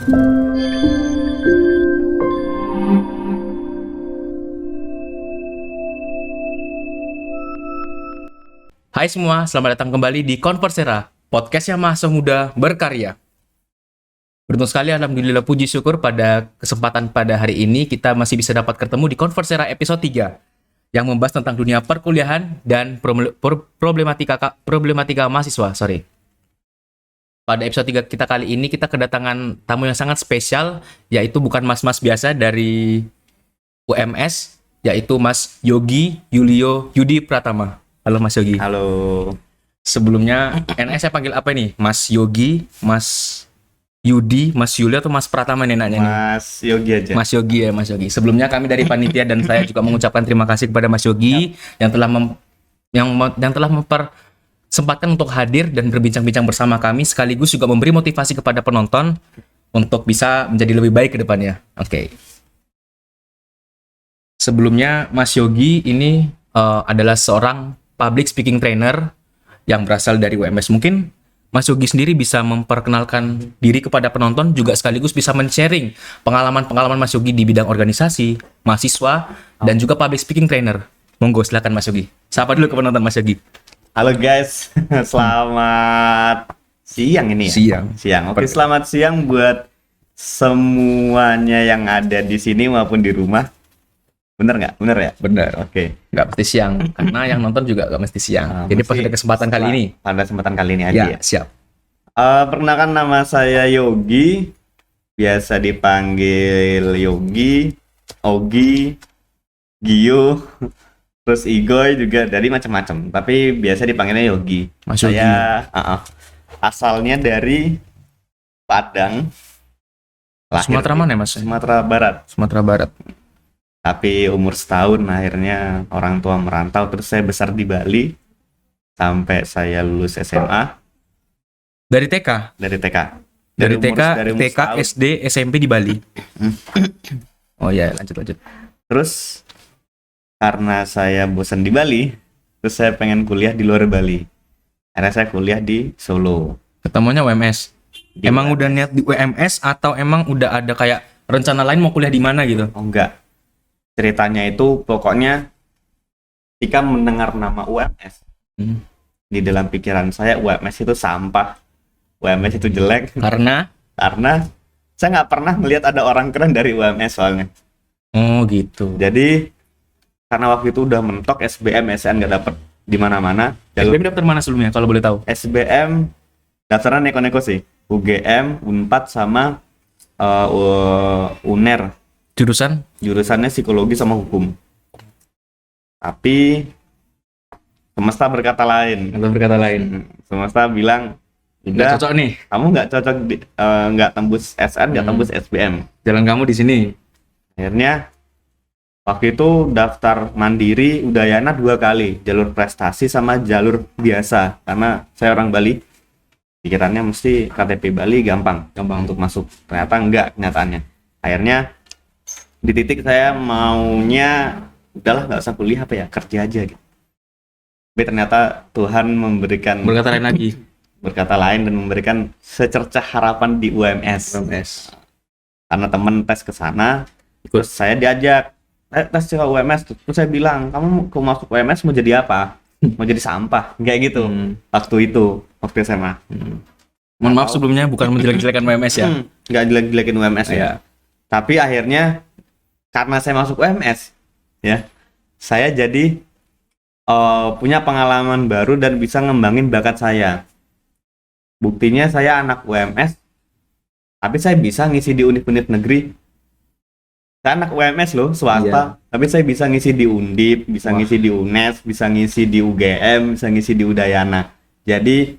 Hai semua, selamat datang kembali di Conversera, podcastnya mahasiswa muda berkarya. Beruntung sekali, alhamdulillah puji syukur pada kesempatan pada hari ini kita masih bisa dapat ketemu di Conversera episode 3 yang membahas tentang dunia perkuliahan dan problematika mahasiswa. Pada episode 3 kita kali ini kita kedatangan tamu yang sangat spesial, yaitu bukan mas-mas biasa dari UMS, yaitu Mas Yogi Yulio Yudi Pratama. Halo Mas Yogi. Halo. Sebelumnya NS saya panggil apa nih? Mas Yogi, Mas Yudi, Mas Yuli atau Mas Pratama nih nanya nih? Mas Yogi aja. Mas Yogi ya, Mas Yogi. Sebelumnya kami dari panitia dan saya juga mengucapkan terima kasih kepada Mas Yogi yang telah mempersempatkan untuk hadir dan berbincang-bincang bersama kami, sekaligus juga memberi motivasi kepada penonton untuk bisa menjadi lebih baik ke depannya. Oke. Sebelumnya Mas Yogi ini adalah seorang public speaking trainer yang berasal dari UMS. Mungkin Mas Yogi sendiri bisa memperkenalkan diri kepada penonton, juga sekaligus bisa men-sharing pengalaman-pengalaman Mas Yogi di bidang organisasi, mahasiswa, dan juga public speaking trainer. Monggo, silakan Mas Yogi. Sapa dulu ke penonton Mas Yogi. Halo guys, selamat siang ini ya? Siang. Oke, selamat siang buat semuanya yang ada di sini maupun di rumah. Bener nggak? Bener ya? Bener. Oke. Nggak mesti siang, karena yang nonton juga nggak mesti siang. Jadi pada kesempatan kali ini. Pada kesempatan kali ini aja ya? Siap. Perkenalkan, nama saya Yogi. Biasa dipanggil Yogi, Ogi, Gio, terus Igoy juga, dari macam-macam. Tapi biasa dipanggilnya Yogi. Mas Yogi. Saya asalnya dari Padang. Sumatera mana ya, Mas? Sumatera Barat. Sumatera Barat. Tapi umur setahun akhirnya orang tua merantau, terus saya besar di Bali sampai saya lulus SMA. Dari TK? Dari TK. Dari umur TK, setahun. SD, SMP di Bali. Oh ya, lanjut. Terus karena saya bosan di Bali, terus saya pengen kuliah di luar Bali. Akhirnya saya kuliah di Solo. Ketemunya UMS. Di Emang UMS. udah niat di UMS atau emang udah ada kayak rencana lain mau kuliah di mana gitu? Oh enggak. Ceritanya itu pokoknya ketika mendengar nama UMS, di dalam pikiran saya UMS itu sampah, UMS itu jelek. Karena saya nggak pernah melihat ada orang keren dari UMS soalnya. oh gitu. Jadi karena waktu itu udah mentok SBM, SN nggak dapet di mana-mana. SBM daftar mana sebelumnya kalau boleh tahu? SBM daftaran neko-neko sih, UGM, Unpad sama UNER. Jurusannya psikologi sama hukum. Tapi semesta berkata lain. Semesta bilang, Nggak cocok nih. kamu nggak cocok, nggak tembus SN, nggak tembus SBM. Jalan kamu di sini. Akhirnya waktu itu daftar mandiri Udayana 2 kali, jalur prestasi sama jalur biasa. Karena saya orang Bali, pikirannya mesti KTP Bali gampang untuk masuk. Ternyata enggak kenyataannya. Akhirnya di titik saya maunya udahlah nggak usah kuliah, kerja aja gitu. Tapi ternyata Tuhan memberikan berkata lain dan memberikan secercah harapan di UMS. Karena temen tes ke sana, terus saya diajak tes ke UMS, terus saya bilang, kamu mau masuk UMS mau jadi apa? Mau jadi sampah, kayak gitu. Waktu SMA. Mohon maaf sebelumnya, bukan menjelek-jelekan UMS ya. Nggak jelek-jelekin UMS ya. Iya. Tapi akhirnya karena saya masuk UMS, ya, saya jadi punya pengalaman baru dan bisa ngembangin bakat saya. Buktinya saya anak UMS, tapi saya bisa ngisi di univ-univ negeri. Saya anak UMS loh, swasta, tapi saya bisa ngisi di Undip, bisa ngisi di UNES, bisa ngisi di UGM, bisa ngisi di Udayana. Jadi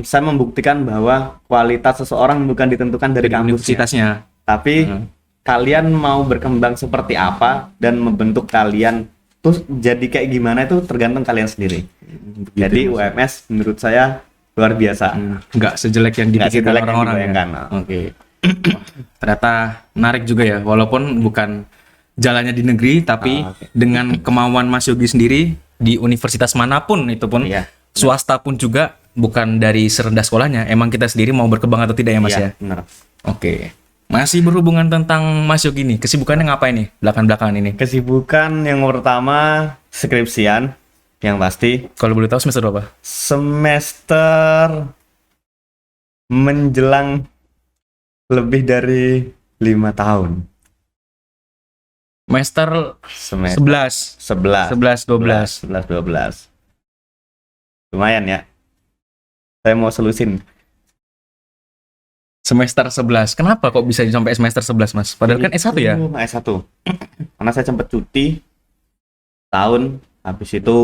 saya membuktikan bahwa kualitas seseorang bukan ditentukan dari universitasnya, tapi kalian mau berkembang seperti apa dan membentuk kalian tuh jadi kayak gimana itu tergantung kalian sendiri. Jadi UMS menurut saya luar biasa. Nggak sejelek yang dipikirkan orang-orang ya. Oke. Ternyata menarik juga ya, walaupun bukan jalannya di negeri, tapi dengan kemauan Mas Yogi sendiri di universitas manapun itu pun, swasta pun juga bukan dari serendah sekolahnya, emang kita sendiri mau berkembang atau tidak ya Mas ya? Iya, benar. Oke. Masih berhubungan tentang Mas Yogi nih, kesibukannya ngapain nih belakangan ini? Kesibukan yang pertama skripsian, yang pasti Kalau boleh tahu semester berapa? semester menjelang lebih dari 5 tahun. Semester Semester 11, 11, 11, 12. 11, 12. Lumayan ya. Saya mau selusin. Semester 11. Kenapa kok bisa sampai semester 11, Mas? Padahal kan S1 ya? S1. Karena saya sempat cuti tahun, habis itu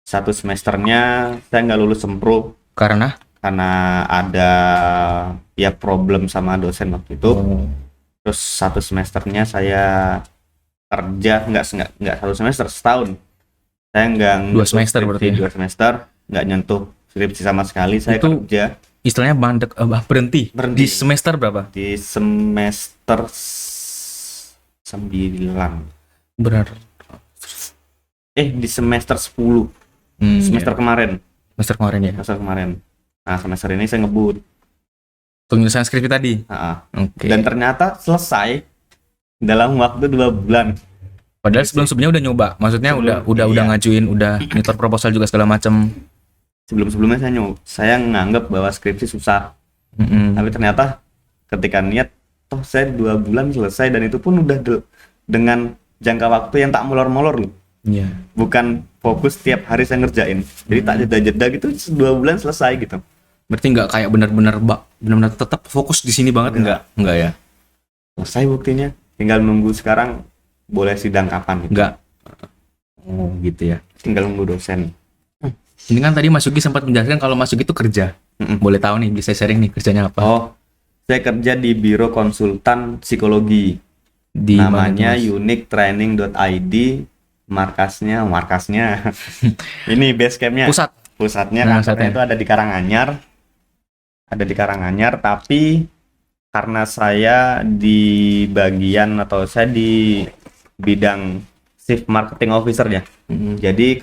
satu semesternya saya nggak lulus sempro Karena karena ada ya problem sama dosen waktu itu. Terus satu semesternya saya kerja nggak satu semester, setahun. Saya nggak 2 semester skripsi, berarti ya? 2 semester nggak nyentuh skripsi sama sekali. Saya Itu kerja istilahnya berhenti. Berhenti. Di semester berapa? di semester 9. Benar. Di semester 10. Semester kemarin. Semester kemarin ya. Semester kemarin. Nah, semester ini saya ngebut. Penyelesaian skripsi tadi. Oke. Dan ternyata selesai dalam waktu 2 bulan. Padahal sebelumnya udah nyoba. Maksudnya Sebelum- udah iya. ngajuin, udah nyetor proposal juga segala macam. Sebelum-sebelumnya saya nganggap bahwa skripsi susah. Tapi ternyata ketika niat, toh saya 2 bulan selesai, dan itu pun udah dengan jangka waktu yang tak molor-molor loh. Iya. Bukan fokus tiap hari saya ngerjain. Jadi tak jeda-jeda gitu, 2 bulan selesai gitu. Berarti nggak kayak benar-benar tetap fokus di sini banget enggak ya? Selesai buktinya. Tinggal nunggu sekarang boleh sidang kapan gitu. Enggak. Oh, gitu ya. Tinggal nunggu dosen. Ini kan tadi Mas Yogi sempat menjelaskan kalau Mas Yogi itu kerja. Boleh tahu nih, bisa sharing nih kerjanya apa? Oh, saya kerja di Biro Konsultan Psikologi. Di mana Namanya tuh, Mas? uniquetraining.id. Markasnya ini base campnya. Pusatnya Nah, kantornya pusatnya. itu ada di Karanganyar, tapi karena saya di bagian, atau saya di bidang chief marketing officer ya. Jadi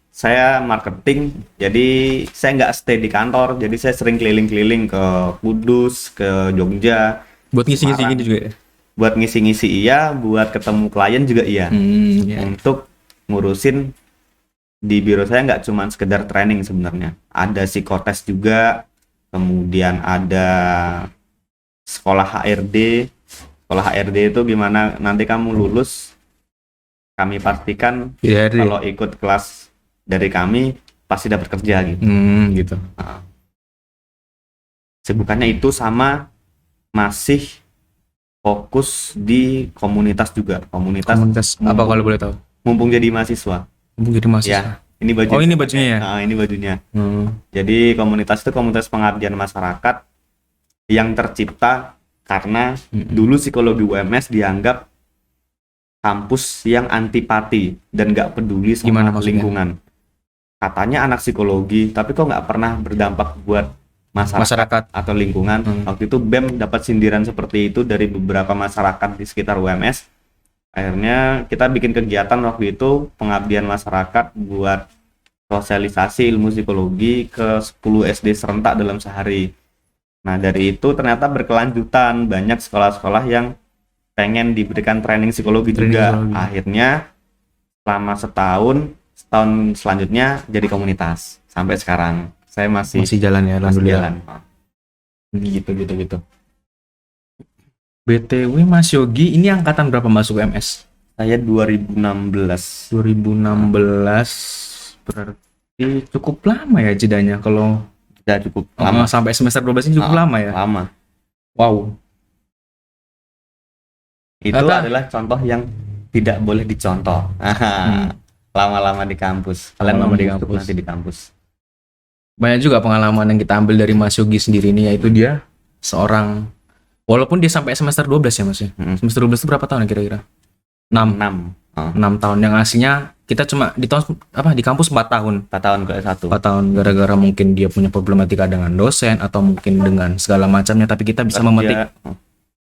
saya marketing, jadi saya nggak stay di kantor, jadi saya sering keliling-keliling ke Kudus, ke Jogja, Buat ngisi-ngisi Semarang. gitu juga ya? Buat ngisi-ngisi iya, buat ketemu klien juga iya. Iya. Untuk ngurusin di biro saya nggak cuma sekedar training sebenarnya, ada psikotes juga, kemudian ada sekolah HRD. Sekolah HRD itu gimana nanti kamu lulus, kami pastikan Iya, kalau ikut kelas dari kami pasti dapat kerja gitu. gitu. Sibukannya itu, sama masih fokus di komunitas juga. Komunitas apa kalau boleh tahu? Mumpung jadi mahasiswa. Jadi mahasiswa. Ya, ini baju. Oh, ini bajunya ya? Nah, ini bajunya. Jadi komunitas itu komunitas pengabdian masyarakat yang tercipta karena dulu psikologi UMS dianggap kampus yang antipati dan nggak peduli sama Gimana maksudnya? lingkungan. Katanya anak psikologi, tapi kok nggak pernah berdampak buat masyarakat atau lingkungan. Waktu itu BEM dapat sindiran seperti itu dari beberapa masyarakat di sekitar UMS. Akhirnya kita bikin kegiatan waktu itu, pengabdian masyarakat buat sosialisasi ilmu psikologi ke 10 SD serentak dalam sehari. Nah, dari itu ternyata berkelanjutan, banyak sekolah-sekolah yang pengen diberikan training psikologi juga. Psikologi. Akhirnya selama setahun selanjutnya jadi komunitas sampai sekarang. Saya masih jalan ya, masih alhamdulillah. jalan. Gitu. BTW Mas Yogi ini angkatan berapa masuk UMS? Saya 2016. 2016, berarti cukup lama ya jedanya kalau Sudah cukup lama. sampai semester 12 ini cukup lama ya. Lama. Wow. Itu Apa? adalah contoh yang tidak boleh dicontoh. Lama-lama di kampus. Kalian Lama-lama di membentuk kampus. nanti di kampus. Banyak juga pengalaman yang kita ambil dari Mas Yogi sendiri ini, yaitu dia seorang, walaupun dia sampai semester 12 ya Mas ya. Semester 12 itu berapa tahun ya kira-kira? 6 6 tahun, yang aslinya kita cuma di kampus 4 tahun. 4 tahun ke S1. 4 tahun gara-gara mungkin dia punya problematika dengan dosen atau mungkin dengan segala macamnya, tapi kita bisa memetik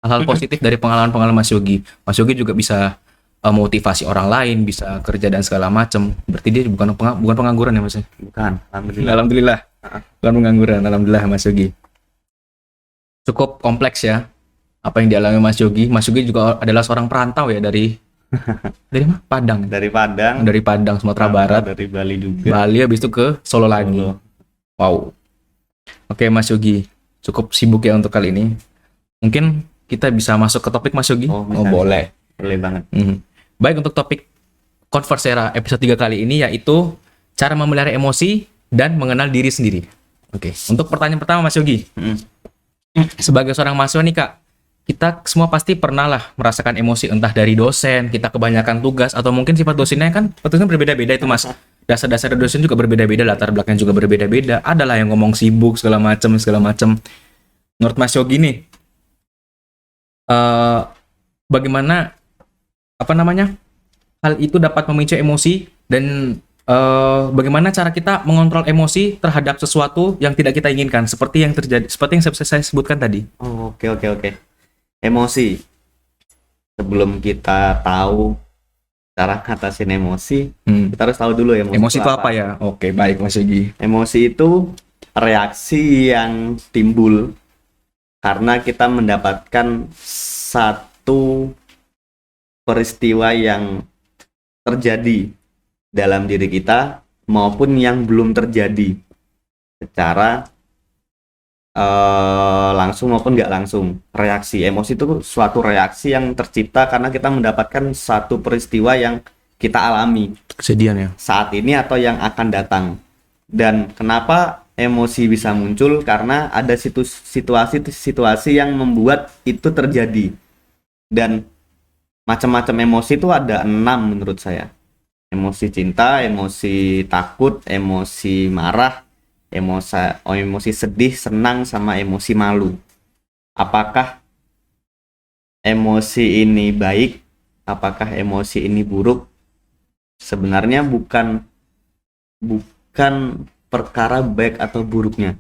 hal-hal positif dari pengalaman-pengalaman Mas Yogi. Mas Yogi juga bisa motivasi orang lain, bisa kerja dan segala macam. Berarti dia bukan pengangguran ya Mas ya? Bukan, alhamdulillah. Alhamdulillah. Bukan pengangguran, alhamdulillah Mas Yogi. Cukup kompleks ya apa yang dialami Mas Yogi. Mas Yogi juga adalah seorang perantau ya dari mana? Padang. Dari Padang, Dari Padang Sumatera sama Barat, dari Bali juga. Bali habis itu ke Solo lagi. Solo. Wow. Oke Mas Yogi, cukup sibuk ya untuk kali ini. Mungkin kita bisa masuk ke topik Mas Yogi. Oh, bisa. Boleh. Boleh banget. Baik, untuk topik Conversera episode 3 kali ini yaitu cara memelihara emosi dan mengenal diri sendiri. Oke, untuk pertanyaan pertama Mas Yogi. Sebagai seorang mahasiswa nih Kak, kita semua pasti pernah lah merasakan emosi entah dari dosen, kita kebanyakan tugas, atau mungkin sifat dosennya kan berbeda-beda itu Mas. Dasar-dasar dosen juga berbeda-beda, latar belakangnya juga berbeda-beda. Adalah yang ngomong sibuk segala macam. Menurut Mas Yogi nih, bagaimana hal itu dapat memicu emosi dan bagaimana cara kita mengontrol emosi terhadap sesuatu yang tidak kita inginkan, seperti yang saya sebutkan tadi. Oh, oke. Emosi. Sebelum kita tahu cara ngatasin emosi, kita harus tahu dulu Emosi itu apa ya? Oke, baik Mas Yogi. Emosi itu reaksi yang timbul karena kita mendapatkan satu peristiwa yang terjadi dalam diri kita maupun yang belum terjadi secara langsung maupun nggak langsung. Reaksi emosi itu suatu reaksi yang tercipta karena kita mendapatkan satu peristiwa yang kita alami Kejadian ya. saat ini atau yang akan datang. Dan kenapa emosi bisa muncul? Karena ada situasi-situasi yang membuat itu terjadi. Dan macam-macam emosi itu ada 6 menurut saya. Emosi cinta, emosi takut, emosi marah, emosi sedih, senang, sama emosi malu. Apakah emosi ini baik? Apakah emosi ini buruk? Sebenarnya bukan perkara baik atau buruknya.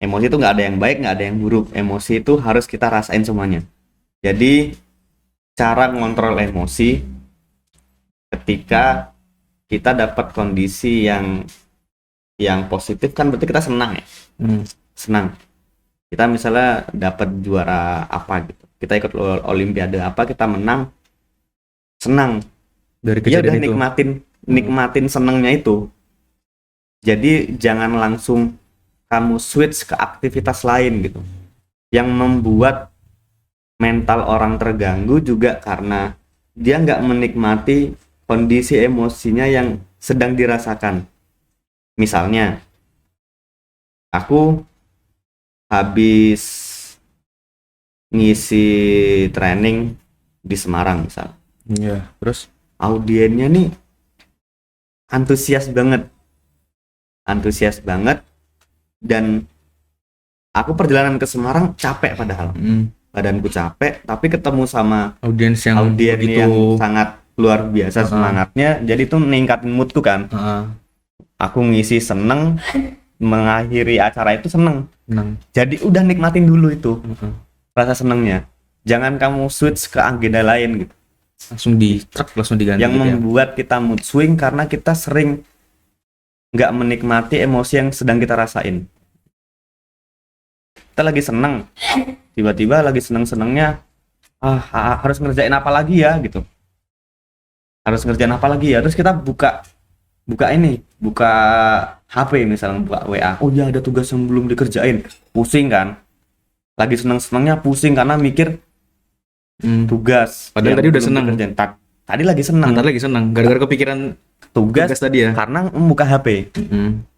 Emosi itu nggak ada yang baik, nggak ada yang buruk. Emosi itu harus kita rasain semuanya. Jadi cara mengontrol emosi ketika kita dapat kondisi yang positif kan berarti kita senang ya. Senang. Kita misalnya dapat juara apa gitu. Kita ikut olimpiade apa, kita menang. Senang. Dari Dia udah kejadian itu. nikmatin senangnya itu. Jadi jangan langsung kamu switch ke aktivitas lain gitu. Yang membuat mental orang terganggu juga karena dia nggak menikmati kondisi emosinya yang sedang dirasakan. Misalnya, aku habis ngisi training di Semarang misal. Iya, terus Audiennya nih antusias banget dan aku perjalanan ke Semarang capek padahal. Badanku capek, tapi ketemu sama audiens yang audien begitu yang sangat luar biasa semangatnya, jadi itu meningkatin moodku kan. Aku ngisi seneng, mengakhiri acara itu seneng. Jadi udah nikmatin dulu itu rasa senengnya. Jangan kamu switch ke agenda lain gitu. langsung diganti Yang gitu ya. membuat kita mood swing karena kita sering nggak menikmati emosi yang sedang kita rasain. Kita lagi seneng, tiba-tiba lagi seneng-senengnya harus ngerjain apa lagi ya gitu. Terus kita buka HP misalnya, buka WA. Oh ya, ada tugas yang belum dikerjain. Pusing kan? Lagi seneng-senengnya pusing karena mikir tugas. Padahal yang tadi udah belum seneng. dikerjain. Tadi lagi seneng. Ntar lagi senang gara-gara kepikiran Tugas tadi ya. karena membuka HP.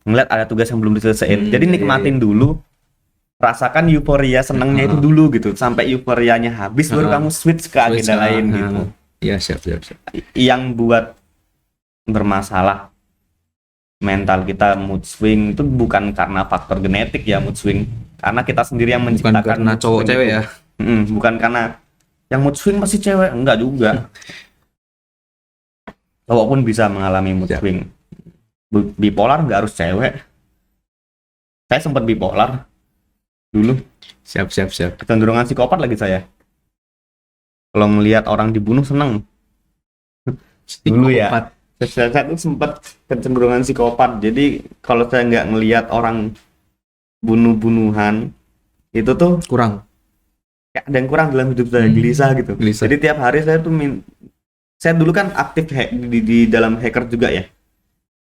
Ngeliat ada tugas yang belum diselesaikan. Jadi nikmatin dulu. Rasakan euforia senengnya itu dulu gitu. Sampai euforianya habis baru kamu switch ke agenda lain gitu. Iya, siap. Yang buat bermasalah mental kita mood swing itu bukan karena faktor genetik ya, mood swing. Karena kita sendiri yang Bukan menciptakan karena mood cowok swing cewek itu. ya. Bukan karena yang mood swing pasti cewek, enggak juga. Cowok pun bisa mengalami mood swing. Bipolar nggak harus cewek. Saya sempat bipolar dulu. Siap. Kecenderungan psikopat lagi saya. Kalau melihat orang dibunuh seneng. Dulu ya. saya tuh sempat kecenderungan psikopat. Jadi kalau saya nggak ngelihat orang bunuh-bunuhan itu tuh Kurang. kayak ada yang kurang dalam hidup saya, gelisah gitu. Gelisah. Jadi tiap hari saya tuh saya dulu kan aktif di dalam hacker juga ya.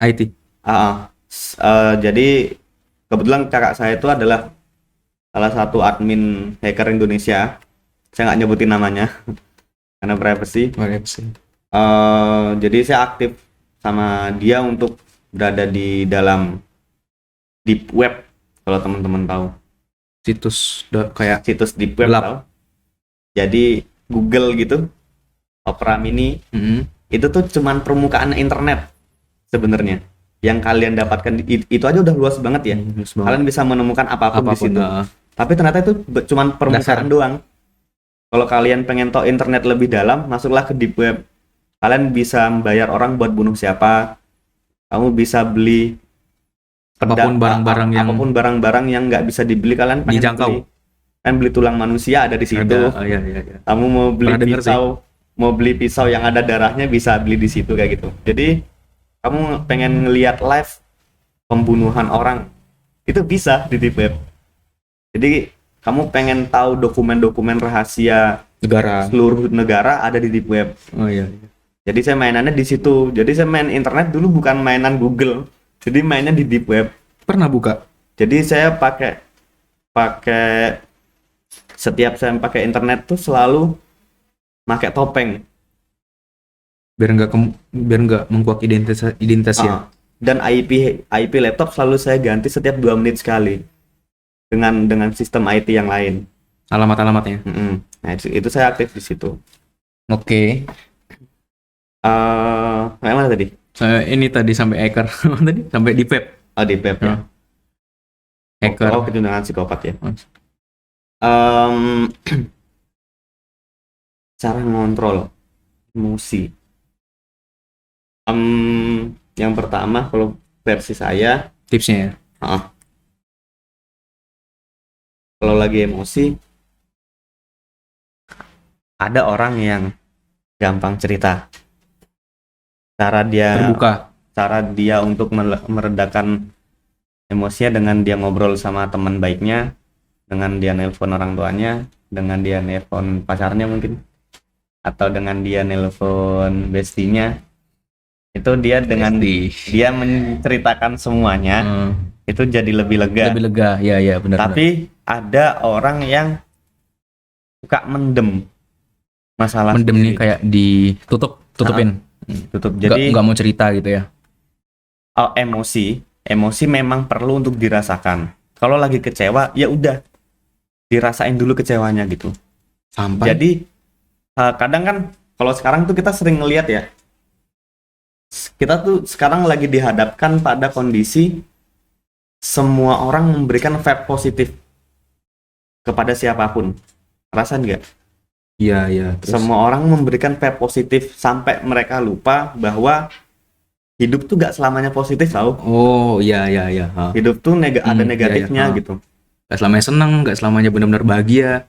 IT. Jadi kebetulan kakak saya itu adalah salah satu admin hacker Indonesia. Saya nggak nyebutin namanya karena privacy. Jadi saya aktif sama dia untuk berada di dalam deep web, kalau teman-teman tahu. Situs kayak Situs deep web gelap. tahu. Jadi Google gitu, Opera Mini, itu tuh cuman permukaan internet sebenarnya. Yang kalian dapatkan itu aja udah luas banget ya. Kalian bisa menemukan apapun di situ. Tapi ternyata itu cuman permukaan doang. Kalau kalian pengen tahu internet lebih dalam, masuklah ke deep web. Kalian bisa membayar orang buat bunuh siapa. Kamu bisa beli apapun barang-barang yang nggak bisa dibeli, kalian pengen dijangkau. Kan beli tulang manusia ada di situ. Iya. Kamu mau beli pisau yang ada darahnya, bisa beli di situ kayak gitu. Jadi kamu pengen ngelihat live pembunuhan orang, itu bisa di deep web. Jadi kamu pengen tahu dokumen-dokumen rahasia seluruh negara ada di deep web. Iya. Jadi saya mainannya di situ. Jadi saya main internet dulu bukan mainan Google. Jadi mainnya di deep web. Pernah buka? Jadi saya pakai setiap saya pakai internet tuh selalu pakai topeng. Biar nggak mengkuak identitasnya. Dan IP laptop selalu saya ganti setiap 2 menit sekali dengan sistem IT yang lain. Alamat-alamatnya. Nah itu saya aktif di situ. Oke. Kayak mana tadi? Ini tadi sampai hacker. Tadi sampai di web. Di web ya. Hacker. Kecenderungan psikopat ya. Cara ngontrol emosi. Yang pertama kalau versi saya Tipsnya ya. Kalau lagi emosi, ada orang yang gampang cerita. Cara dia untuk meredakan emosinya dengan dia ngobrol sama teman baiknya, dengan dia nelpon orang tuanya, dengan dia nelpon pacarnya mungkin, atau dengan dia nelpon bestinya. Itu dia dia menceritakan semuanya, itu jadi lebih lega. Lebih lega, ya benar. Tapi ada orang yang suka mendem masalah. Mendem nih kayak tutupin. Tutup. Jadi nggak mau cerita gitu ya. Emosi memang perlu untuk dirasakan. Kalau lagi kecewa, ya udah dirasain dulu kecewanya gitu. Sampai. Jadi kadang kan kalau sekarang tuh kita sering ngelihat ya. Kita tuh sekarang lagi dihadapkan pada kondisi semua orang memberikan vibe positif kepada siapapun. Rasain nggak? Iya. Semua orang memberikan vibe positif sampai mereka lupa bahwa hidup tuh nggak selamanya positif, tau? Oh iya. Hidup tuh ada negatifnya gitu. Gak selamanya senang, gak selamanya benar-benar bahagia.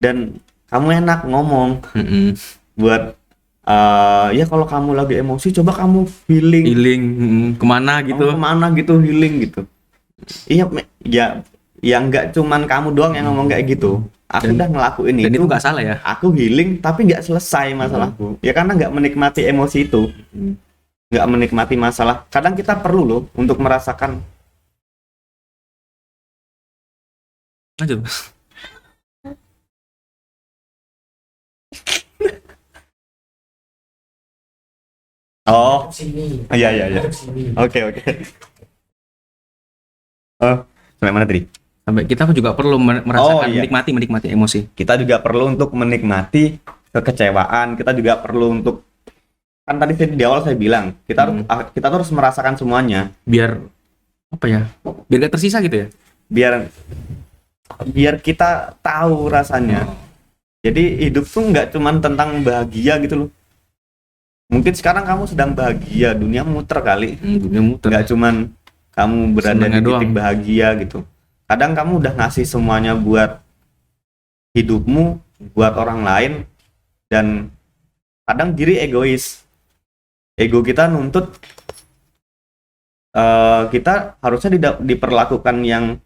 Dan kamu enak ngomong buat ya kalau kamu lagi emosi, coba kamu healing kemana gitu, healing gitu. Iya ya nggak cuman kamu doang yang ngomong kayak gitu. Aku udah ngelakuin dan itu nggak salah ya. Aku healing tapi nggak selesai masalahku. Ya karena nggak menikmati emosi itu, nggak menikmati masalah. Kadang kita perlu loh untuk merasakan. Lanjut. Oh, iya. Oke. Sampai mana tadi? Sampai kita juga perlu merasakan menikmati emosi. Kita juga perlu untuk menikmati kekecewaan. Kita juga perlu untuk, kan tadi di awal saya bilang kita harus merasakan semuanya. Biar gak tersisa gitu ya. Biar kita tahu rasanya. Jadi hidup tuh nggak cuman tentang bahagia gitu loh. Mungkin sekarang kamu sedang bahagia, dunia muter kali. Nggak cuman kamu berada di titik bahagia gitu. Kadang kamu udah ngasih semuanya buat hidupmu, buat orang lain, dan kadang diri egois. ego kita nuntut kita harusnya diperlakukan yang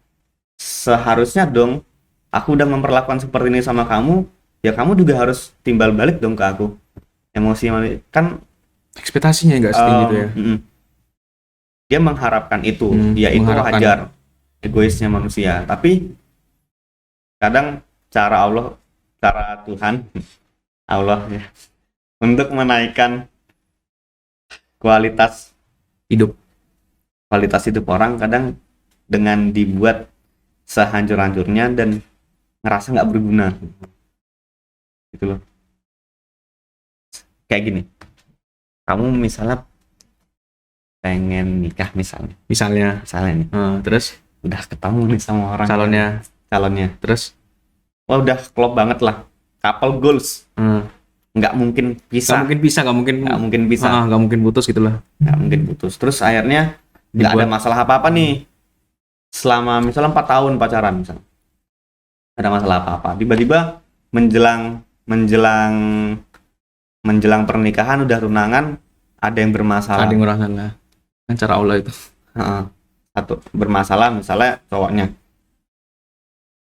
seharusnya dong. Aku udah memperlakukan seperti ini sama kamu, ya kamu juga harus timbal balik dong ke aku. Emosi kan Ekspektasinya nggak setinggi itu ya. dia mengharapkan itu, ya itu Mengharapkan. wajar, egoisnya manusia. Tapi kadang cara Tuhan, Allah ya, untuk menaikkan kualitas Hidup. hidup orang, kadang dengan dibuat sehancur-hancurnya dan ngerasa nggak berguna gitu loh. Kayak gini, kamu misalnya pengen nikah misalnya nih, Terus udah ketemu nih sama orang calonnya, terus wah udah klop banget lah, couple goals, nggak mungkin nggak pisah, mungkin bisa, nggak mungkin putus gitu lah. nggak mungkin putus. Terus akhirnya nggak ada masalah apa-apa nih selama misalnya 4 tahun pacaran, misalnya nggak ada masalah apa-apa. Tiba-tiba menjelang pernikahan, udah tunangan, ada yang bermasalah. lah. Kan cara Allah itu. Satu bermasalah, misalnya cowoknya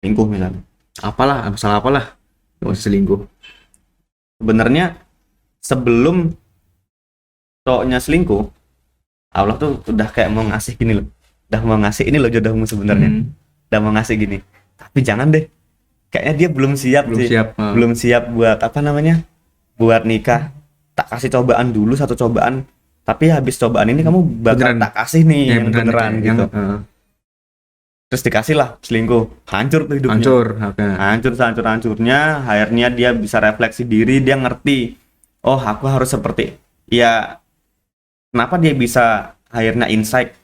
selingkuh misalnya. Masalah apalah. Nggak usah selingkuh. Sebenarnya sebelum cowoknya selingkuh, Allah tuh udah kayak mau ngasih gini loh. Udah mau ngasih ini loh jodohmu sebenarnya. Udah mau ngasih gini. Tapi jangan deh. Kayaknya dia belum siap sih. Belum siap buat buat nikah. Tak kasih cobaan dulu, satu cobaan. Tapi habis cobaan ini kamu bakal tak kasih nih yang beneran gitu. Terus dikasih lah selingkuh, hancur tuh hidupnya. Hancur hancur-hancurnya. Akhirnya dia bisa refleksi diri, dia ngerti, oh aku harus seperti, ya kenapa dia bisa akhirnya insight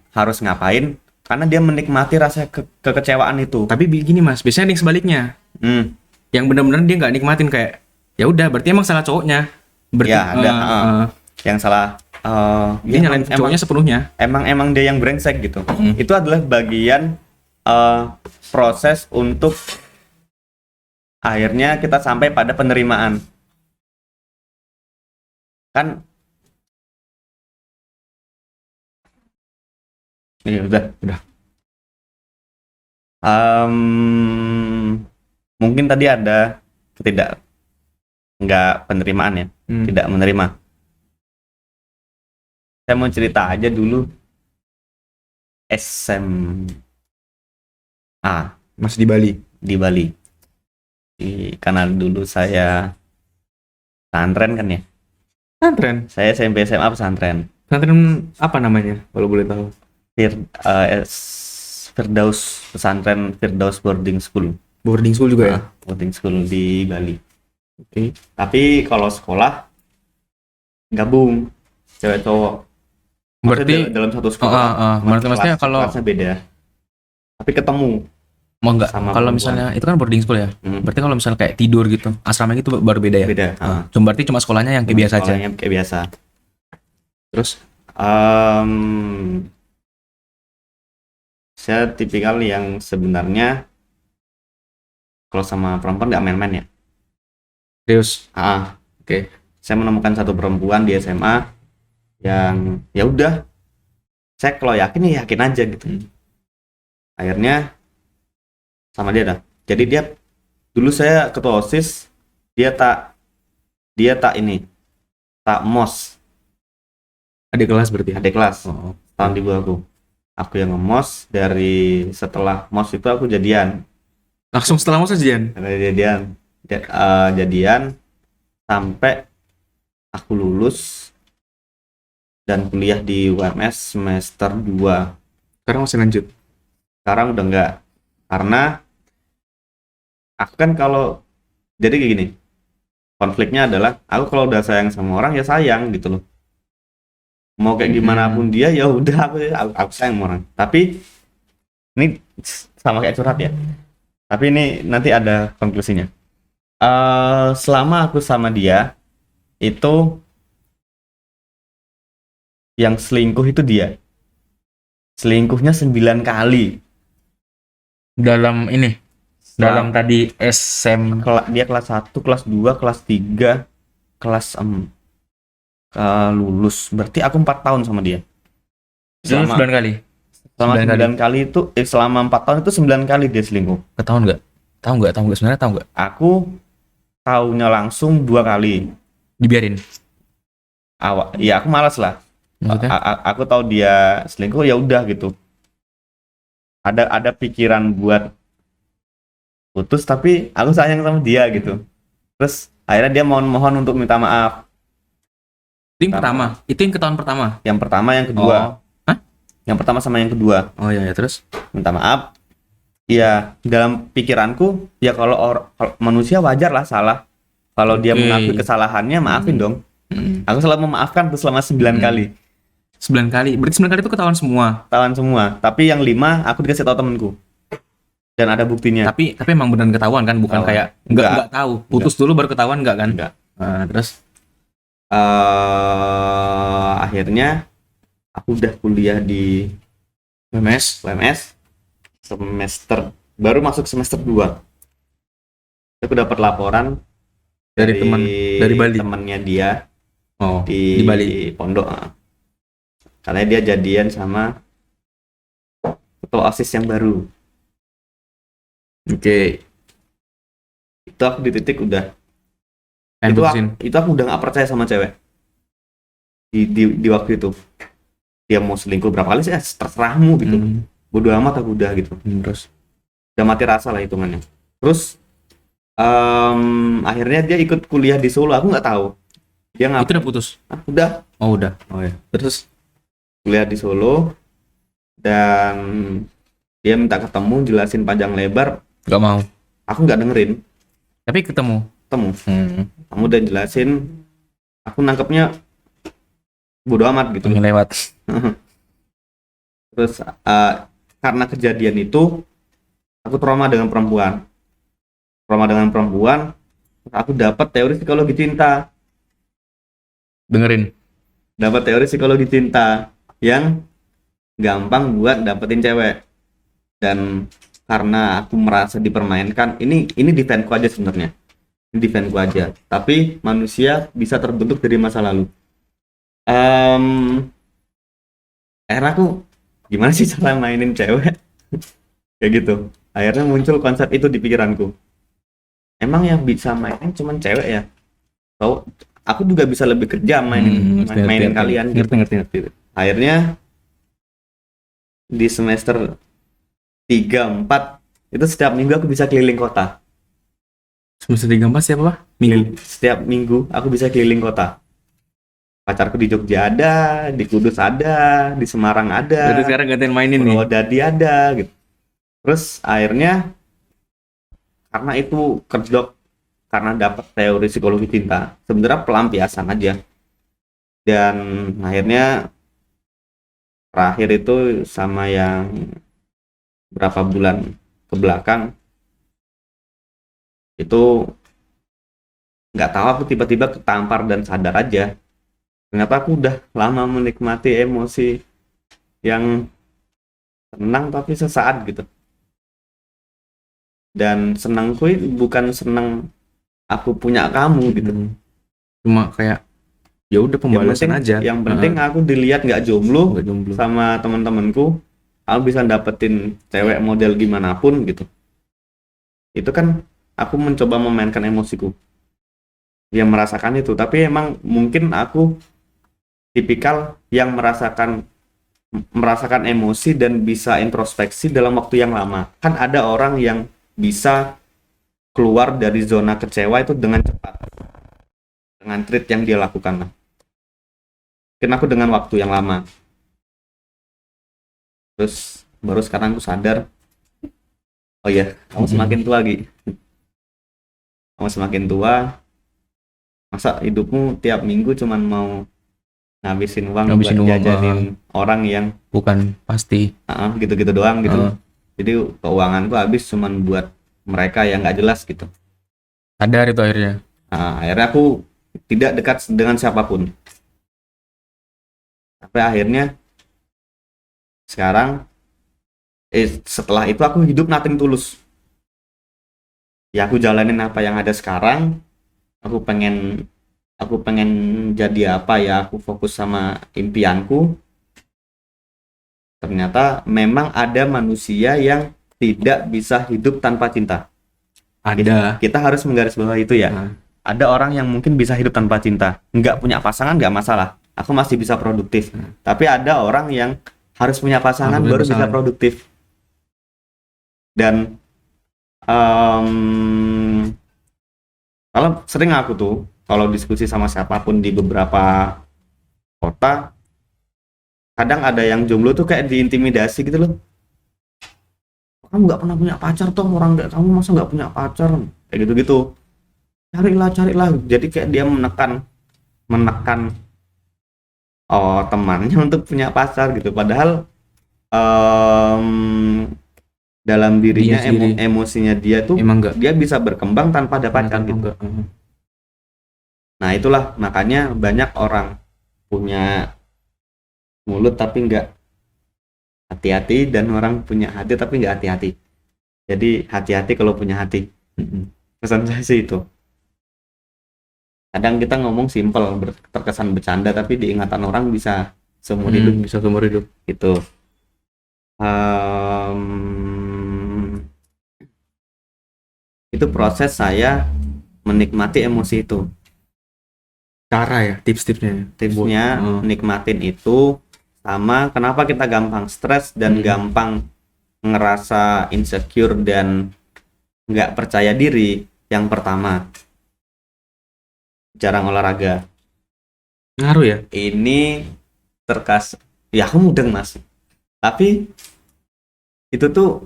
harus ngapain, karena dia menikmati rasa kekecewaan itu. Tapi begini Mas, biasanya yang sebaliknya. Yang benar-benar dia nggak nikmatin, kayak ya udah berarti emang salah cowoknya. Berarti ya ada yang salah. Dia nyalain cowoknya sepenuhnya. Emang dia yang brengsek gitu. Itu adalah bagian proses untuk akhirnya kita sampai pada penerimaan. Kan iya udah. Mungkin tadi ada nggak penerimaan ya, tidak menerima. Saya mau cerita aja dulu SMA, masih di Bali. Karena dulu saya pesantren kan ya. Pesantren? Saya SMP SMA pesantren. Pesantren apa namanya kalau boleh tahu? Pesantren Firdaus Boarding School. Boarding school juga ya? Boarding school di Bali. Oke. Tapi kalau sekolah gabung cewek cowok. Berarti dalam satu sekolah. maksudnya kalau kelasnya beda. Tapi ketemu. Mau enggak? Kalau misalnya itu kan boarding school ya. Berarti kalau misalnya kayak tidur gitu, asrama gitu baru beda ya? Beda. Berarti cuma sekolahnya yang kayak biasa aja. Sekolahnya kayak biasa. Terus saya tipikal yang sebenarnya kalau sama perempuan nggak main-main ya. Serius? Oke. Saya menemukan satu perempuan di SMA yang ya udah, saya kalau yakin ya yakin aja gitu. Akhirnya sama dia dah. Jadi dia dulu saya ketua OSIS, dia tak MOS. Adik kelas berarti? Adik kelas. Tahun di bawah aku. Aku yang nge-MOS. Dari setelah MOS itu aku jadian. Langsung setelah MOS jadian? Jadian sampai aku lulus dan kuliah di UMS semester 2. Sekarang masih lanjut? Sekarang udah enggak. Karena aku kan kalau jadi kayak gini, konfliknya adalah aku kalau udah sayang sama orang ya sayang gitu loh. Mau kayak gimana pun dia ya udah aku sayang sama orang. Tapi ini sama kayak curhat ya. Tapi ini nanti ada konklusinya. Selama aku sama dia itu yang selingkuh itu dia. Selingkuhnya 9 kali. Dalam ini? Dalam tadi dia kelas 1, kelas 2, kelas 3, kelas lulus. Berarti aku 4 tahun sama dia. Itu 9 kali. Selama 9 kali. 9 kali itu, selama 4 tahun itu 9 kali dia selingkuh. Ketahuan nggak? Tahu nggak? Sebenarnya tahu nggak? Aku tahunya langsung 2 kali. Dibiarin. Ya aku malas lah. Maksudnya? Aku tahu dia selingkuh, ya udah gitu. Ada pikiran buat putus, tapi aku sayang sama dia gitu. Terus akhirnya dia mohon untuk minta maaf. Itu yang pertama. Itu yang ketahuan pertama. Yang pertama, yang kedua. Oh. Hah? Yang pertama sama yang kedua. Oh iya, ya, terus? Minta maaf. Ya dalam pikiranku ya kalau manusia wajar lah salah. Kalau dia Oke. mengakui kesalahannya, maafin dong. Aku selalu memaafkan tuh selama 9 kali. 9 kali. Berarti 9 kali itu ketahuan semua. Ketahuan semua. Tapi yang 5 aku dikasih tahu temenku. Dan ada buktinya. Tapi emang beneran ketahuan kan, bukan Ketahuan. kayak Enggak. enggak tahu. Putus dulu baru ketahuan enggak kan? Enggak. Terus Akhirnya aku udah kuliah di UMS. semester baru masuk semester 2. Aku dapat laporan Dari teman dari Bali. temannya dia Oh, di di Bali. pondok. Karena dia jadian sama ketua OSIS yang baru. Oke. Itu aku di titik udah Pengen itu putusin. aku udah nggak percaya sama cewek di waktu itu. Dia mau selingkuh berapa kali sih, terserahmu gitu. Bodo amat aku udah gitu. Terus Udah mati rasa lah hitungannya. Terus akhirnya dia ikut kuliah di Solo. Aku nggak tahu dia itu udah putus. udah Oh, udah. Oh ya. Terus kuliah di Solo dan dia minta ketemu, jelasin panjang lebar. enggak mau. Aku nggak dengerin. Tapi ketemu. Kamu udah jelasin, aku nangkepnya bodo amat gitu. Pengen lewat. Terus karena kejadian itu aku trauma dengan perempuan. Aku dapat teori psikologi cinta. Dengerin. Dapat teori psikologi cinta yang gampang buat dapetin cewek. Dan karena aku merasa dipermainkan, ini defense-ku aja sebenarnya. Ini defense-ku aja. Tapi manusia bisa terbentuk dari masa lalu. Akhirnya aku gimana sih cara mainin cewek? Kayak gitu. Akhirnya muncul konsep itu di pikiranku. Emang yang bisa mainin cuman cewek ya? Tahu, aku juga bisa lebih kejam mainin kalian. Ngerti. Akhirnya di semester 3, 4 itu setiap minggu aku bisa keliling kota. Semester 3 4 siapa, Pak? Minggu. Setiap minggu aku bisa keliling kota. Pacarku di Jogja ada, di Kudus ada, di Semarang ada, Jadi sekarang gantian mainin nih. Purwodadi ada gitu. Terus akhirnya karena itu kedok, karena dapat teori psikologi cinta, sebenarnya pelampiasan aja. Dan akhirnya terakhir itu sama yang berapa bulan ke belakang itu nggak tahu, aku tiba-tiba ketampar dan sadar aja ternyata aku udah lama menikmati emosi yang senang tapi sesaat gitu. Dan senangku bukan senang aku punya kamu gitu. Cuma kayak ya udah pembalasan aja. Yang penting aku dilihat nggak jomblo jomblo sama teman-temanku. Aku bisa dapetin cewek model gimana pun gitu. Itu kan aku mencoba memainkan emosiku. Yang merasakan itu, tapi emang mungkin aku tipikal yang merasakan emosi dan bisa introspeksi dalam waktu yang lama. Kan ada orang yang bisa keluar dari zona kecewa itu dengan cepat, dengan treat yang dia lakukan. Mungkin aku dengan waktu yang lama. Terus baru sekarang aku sadar, oh iya, kamu semakin tua Gi. Kamu semakin tua, masa hidupmu tiap minggu cuman mau ngabisin uang buat jajanin orang yang bukan pasti gitu-gitu doang gitu. Jadi keuanganku habis cuman buat mereka yang nggak jelas gitu. Sadar itu akhirnya. Akhirnya aku tidak dekat dengan siapapun. Sampai akhirnya sekarang setelah itu aku hidup nothing tulus. Ya aku jalanin apa yang ada sekarang. Aku pengen aku pengen jadi apa ya, aku fokus sama impianku. Ternyata memang ada manusia yang tidak bisa hidup tanpa cinta. Ada. Kita harus menggarisbawahi itu ya. Nah, Ada orang yang mungkin bisa hidup tanpa cinta, nggak punya pasangan nggak masalah, aku masih bisa produktif. Tapi ada orang yang harus punya pasangan Harus baru punya bisa pasangan. produktif. Dan em, kalau sering aku tuh kalau diskusi sama siapapun di beberapa kota, kadang ada yang jomblo tuh kayak diintimidasi gitu loh. Kamu nggak pernah punya pacar toh, orang nggak, kamu masa nggak punya pacar, kayak gitu-gitu. Carilah. Jadi kayak dia menekan menekan temannya untuk punya pacar gitu. Padahal em, dalam dirinya Dia sendiri emosinya dia tuh emang enggak. dia bisa berkembang tanpa ada pacar gitu. Enggak. Nah itulah makanya banyak orang punya mulut tapi nggak hati-hati, dan orang punya hati tapi nggak hati-hati. Jadi hati-hati kalau punya hati. Pesan saya sih itu. Kadang kita ngomong simpel, terkesan bercanda, tapi diingatan orang bisa seumur hidup Bisa seumur hidup. gitu. Itu proses saya menikmati emosi itu. Cara ya, tips-tipsnya. Tipsnya nikmatin itu, sama kenapa kita gampang stres dan gampang ngerasa insecure dan nggak percaya diri. Yang pertama, jarang olahraga. Ngaruh ya? Ini ya aku mudeng mas, tapi itu tuh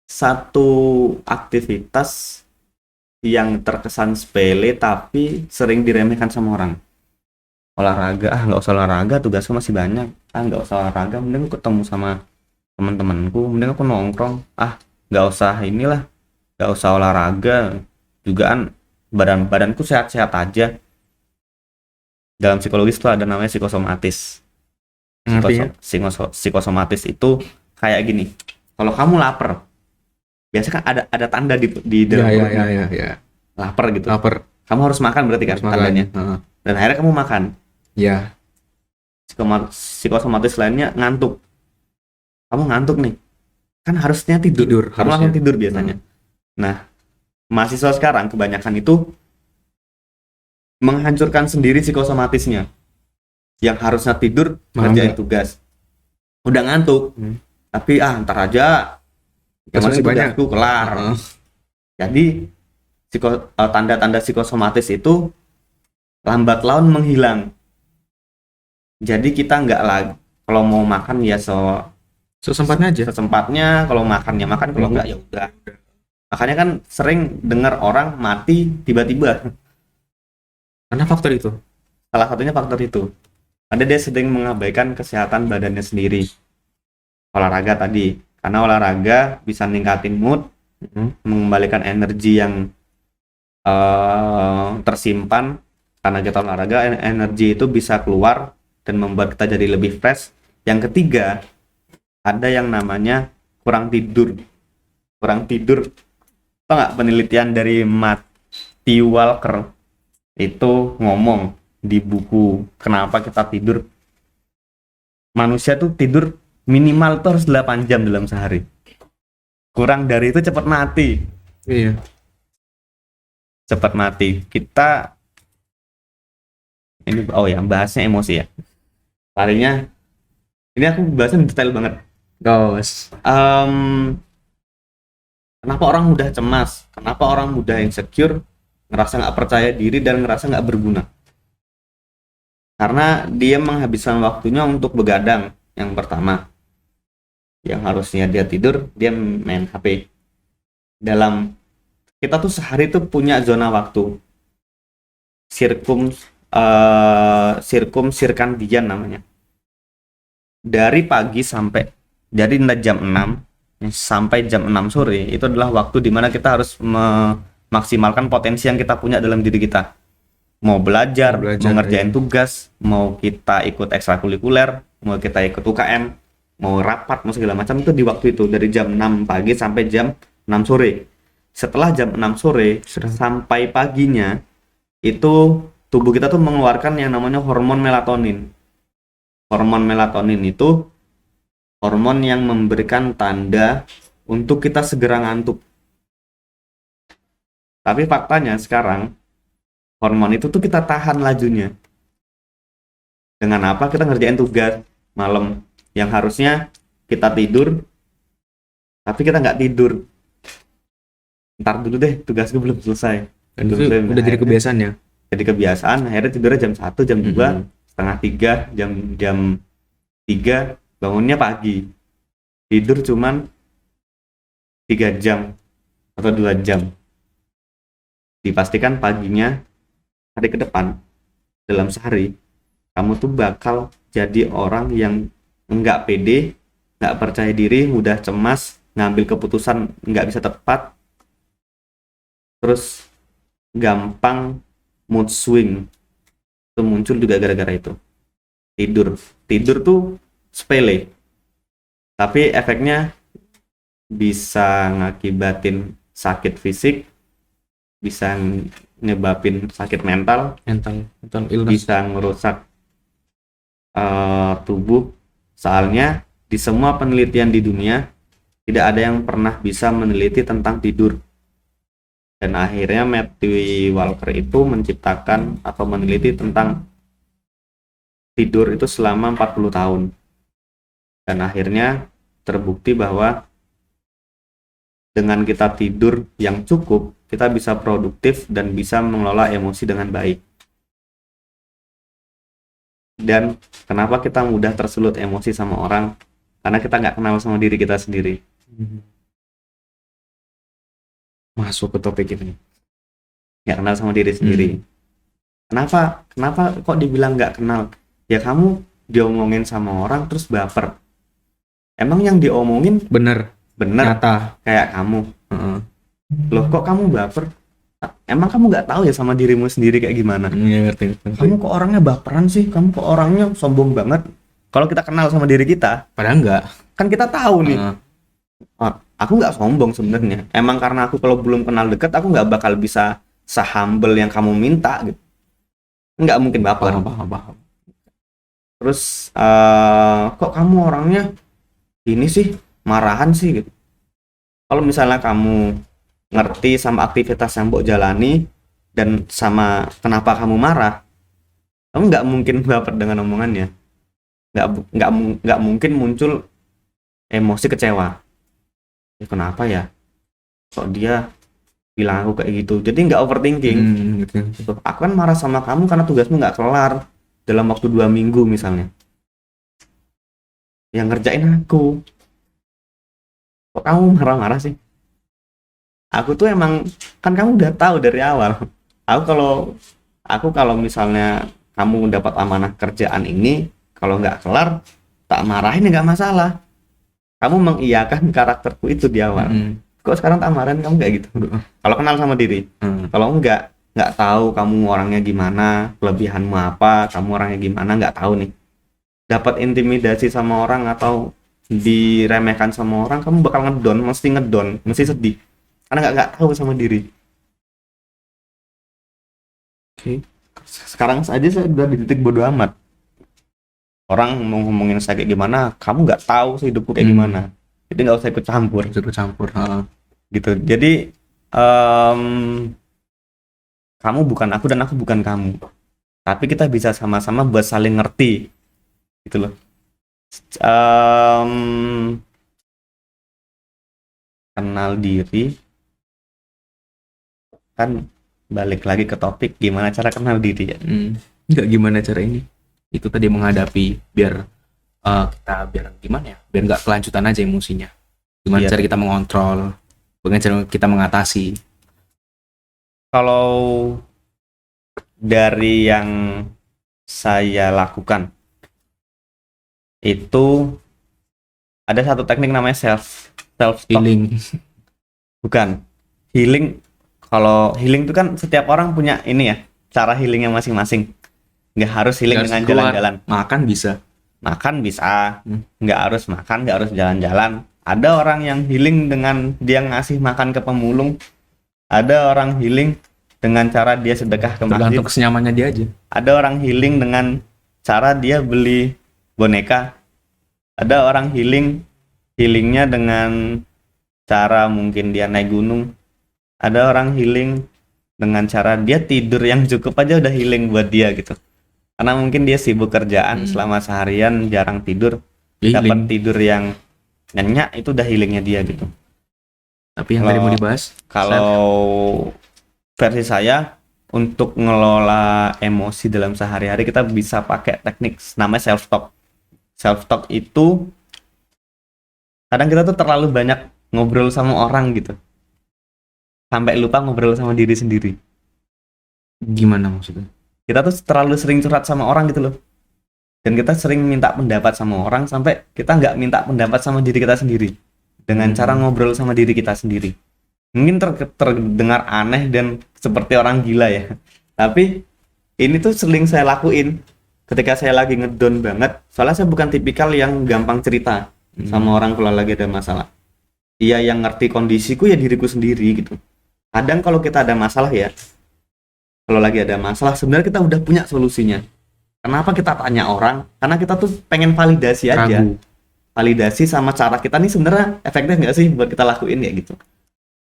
satu aktivitas yang terkesan sepele tapi sering diremehkan sama orang. Olahraga, nggak usah olahraga, tugasku masih banyak. Nggak usah olahraga, mending aku ketemu sama teman-temanku, mending aku nongkrong. Nggak usah inilah, nggak usah olahraga, jugaan badanku sehat-sehat aja. Dalam psikologis tuh ada namanya psikosomatis. Artinya? Psikosomatis itu kayak gini. Kalau kamu lapar, biasanya kan ada tanda di dalam perutnya. Ya. Lapar gitu. Lapar. Kamu harus makan berarti kan Harus makan. tandanya. Dan akhirnya kamu makan. Ya. Psikosomatis lainnya ngantuk. Kamu ngantuk nih, kan harusnya tidur. Kamu harusnya. langsung tidur biasanya. Nah, mahasiswa sekarang kebanyakan itu menghancurkan sendiri psikosomatisnya. Yang harusnya tidur ngerjain tugas, udah ngantuk, tapi ntar aja, yang masih penting tugasku kelar. Jadi tanda-tanda psikosomatis itu lambat laun menghilang. Jadi kita nggak lagi, kalau mau makan ya sesempatnya aja. Sesempatnya, kalau makannya makan, kalau nggak ya udah. Makanya kan sering dengar orang mati tiba-tiba. Karena faktor itu. Salah satunya faktor itu. Ada dia sedang mengabaikan kesehatan badannya sendiri. Olahraga tadi, karena olahraga bisa ningkatin mood, mengembalikan energi yang tersimpan. Karena kita olahraga, energi itu bisa keluar dan membuat kita jadi lebih fresh. Yang ketiga, ada yang namanya kurang tidur. Tau nggak penelitian dari Matthew Walker itu ngomong di buku Kenapa Kita Tidur, manusia tuh tidur minimal tuh harus 8 jam dalam sehari. Kurang dari itu cepat mati. Iya. Cepat mati. Kita ini bahasnya emosi ya. Larinya ini aku bahasnya detail banget. Kenapa orang mudah cemas? Kenapa orang mudah insecure? Ngerasa nggak percaya diri dan ngerasa nggak berguna? Karena dia menghabiskan waktunya untuk begadang. Yang pertama, yang harusnya dia tidur, dia main HP. Kita tuh sehari tuh punya zona waktu sirkadian namanya. Dari pagi jadi jam 6 sampai jam 6 sore itu adalah waktu dimana kita harus memaksimalkan potensi yang kita punya dalam diri kita. Mau belajar, mau ngerjain tugas, mau kita ikut ekstrakurikuler, mau kita ikut UKM, mau rapat, mau segala macam, itu di waktu itu dari jam 6 pagi sampai jam 6 sore. Setelah jam 6 sore sampai paginya itu tubuh kita tuh mengeluarkan yang namanya hormon melatonin. Hormon melatonin itu hormon yang memberikan tanda untuk kita segera ngantuk. Tapi faktanya sekarang hormon itu tuh kita tahan lajunya. Dengan apa? Kita ngerjain tugas malam yang harusnya kita tidur, tapi kita nggak tidur. Ntar dulu deh, tugas gue belum selesai. Dan itu udah jadi kebiasaan ya. Jadi kebiasaan, akhirnya tidurnya jam 1, jam 2, setengah 3, jam 3, bangunnya pagi. Tidur cuman 3 jam atau 2 jam. Dipastikan paginya hari ke depan dalam sehari kamu tuh bakal jadi orang yang nggak pede, nggak percaya diri, mudah cemas, ngambil keputusan nggak bisa tepat, terus gampang mood swing. Itu muncul juga gara-gara itu. Tidur tuh sepele, tapi efeknya bisa ngakibatin sakit fisik, bisa nyebabin sakit mental illness. bisa ngerusak tubuh. Soalnya di semua penelitian di dunia tidak ada yang pernah bisa meneliti tentang tidur, dan akhirnya Matthew Walker itu menciptakan atau meneliti tentang tidur itu selama 40 tahun, dan akhirnya terbukti bahwa dengan kita tidur yang cukup, kita bisa produktif dan bisa mengelola emosi dengan baik. Dan kenapa kita mudah tersulut emosi sama orang? Karena kita nggak kenal sama diri kita sendiri. Masuk ke topik ini. Nggak kenal sama diri sendiri. Kenapa kok dibilang nggak kenal? Ya kamu diomongin sama orang terus baper. Emang yang diomongin Bener. Nyata. kayak kamu? Loh kok kamu baper? Emang kamu nggak tahu ya sama dirimu sendiri kayak gimana? Iya, ngerti. Kamu kok orangnya baperan sih? Kamu kok orangnya sombong banget? Kalau kita kenal sama diri kita, Padahal enggak. kan kita tahu nih. Aku nggak sombong sebenarnya. Emang karena aku kalau belum kenal deket, aku nggak bakal bisa se-humble yang kamu minta gitu. Nggak mungkin baper. Paham. Terus kok kamu orangnya ini sih, marahan sih gitu. Kalau misalnya kamu ngerti sama aktivitas yang mbok jalani dan sama kenapa kamu marah, kamu nggak mungkin baper dengan omongannya. Nggak mungkin muncul emosi kecewa. Ya, kenapa ya? Kok dia bilang aku kayak gitu? Jadi nggak overthinking. Gitu. Aku kan marah sama kamu karena tugasmu nggak kelar dalam waktu 2 minggu misalnya. Yang ngerjain aku. Kok kamu marah-marah sih? Aku tuh emang, kan kamu udah tahu dari awal. Aku kalau misalnya kamu dapat amanah kerjaan ini, kalau nggak kelar, tak marahin nggak masalah. Kamu mengiyakan karakterku itu di awal. Kok sekarang tak marahin kamu nggak gitu? Kalau kenal sama diri. Kalau nggak tahu kamu orangnya gimana, kelebihanmu apa, kamu orangnya gimana, nggak tahu nih. Dapat intimidasi sama orang atau diremehkan sama orang, kamu bakal ngedon, mesti sedih. Karena nggak tahu sama diri. Oke. Sekarang aja saya udah di titik bodo amat. Orang mau ngomongin saya kayak gimana, kamu nggak tahu sih hidupku kayak gimana. Jadi nggak usah ikut campur. Gitu. Jadi kamu bukan aku dan aku bukan kamu. Tapi kita bisa sama-sama buat saling ngerti. Gitu loh. Kenal diri. Kan balik lagi ke topik gimana cara kenal diri ya. Enggak, gimana cara ini? Itu tadi menghadapi biar gimana ya? Biar nggak kelanjutan aja emosinya. Gimana cara kita mengontrol? Bagaimana cara kita mengatasi? Kalau dari yang saya lakukan itu ada satu teknik namanya self Healing. Bukan. Healing. Kalau healing itu kan setiap orang punya ini ya, cara healingnya masing-masing. Nggak harus healing dengan jalan-jalan. Makan bisa. Nggak harus makan, nggak harus jalan-jalan. Ada orang yang healing dengan dia ngasih makan ke pemulung. Ada orang healing dengan cara dia sedekah ke masjid. Tergantung kesenyamannya dia aja. Ada orang healing dengan cara dia beli boneka. Ada orang healingnya dengan cara mungkin dia naik gunung. Ada orang healing dengan cara dia tidur yang cukup aja udah healing buat dia gitu. Karena mungkin dia sibuk kerjaan selama seharian, jarang tidur. Dapat Healing. tidur yang nyenyak, itu udah healingnya dia gitu. Tapi yang tadi mau dibahas, Kalau versi saya, untuk ngelola emosi dalam sehari-hari kita bisa pakai teknik namanya self talk. Self talk itu kadang kita tuh terlalu banyak ngobrol sama orang gitu, sampai lupa ngobrol sama diri sendiri. gimana maksudnya? Kita tuh terlalu sering curhat sama orang gitu loh, dan kita sering minta pendapat sama orang sampai kita nggak minta pendapat sama diri kita sendiri dengan cara ngobrol sama diri kita sendiri. Mungkin terdengar aneh dan seperti orang gila ya, tapi ini tuh sering saya lakuin ketika saya lagi ngedown banget. Soalnya saya bukan tipikal yang gampang cerita sama orang kalau lagi ada masalah. Dia yang ngerti kondisiku ya diriku sendiri gitu. Kadang kalau kita ada masalah ya, kalau lagi ada masalah sebenarnya kita udah punya solusinya. Kenapa kita tanya orang? Karena kita tuh pengen validasi aja. Ragu. Validasi sama cara kita nih sebenarnya efektif nggak sih buat kita lakuin ya gitu.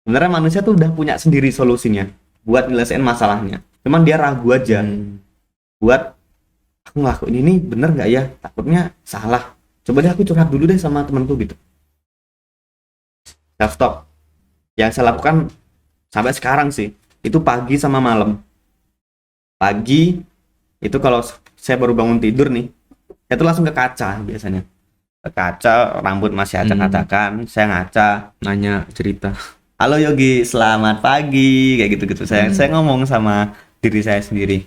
Sebenarnya manusia tuh udah punya sendiri solusinya buat nyelesain masalahnya. Cuman dia ragu aja buat aku ngelakuin ini bener nggak ya? Takutnya salah. Coba deh aku curhat dulu deh sama temanku gitu. Self talk. Yang saya lakukan sampai sekarang sih itu pagi sama malam. Pagi itu kalau saya baru bangun tidur nih, saya tuh langsung ke kaca biasanya. Ke kaca, rambut masih acak-acakan, saya ngaca, Nanya, cerita. halo Yogi, selamat pagi, kayak gitu-gitu. Saya ngomong sama diri saya sendiri.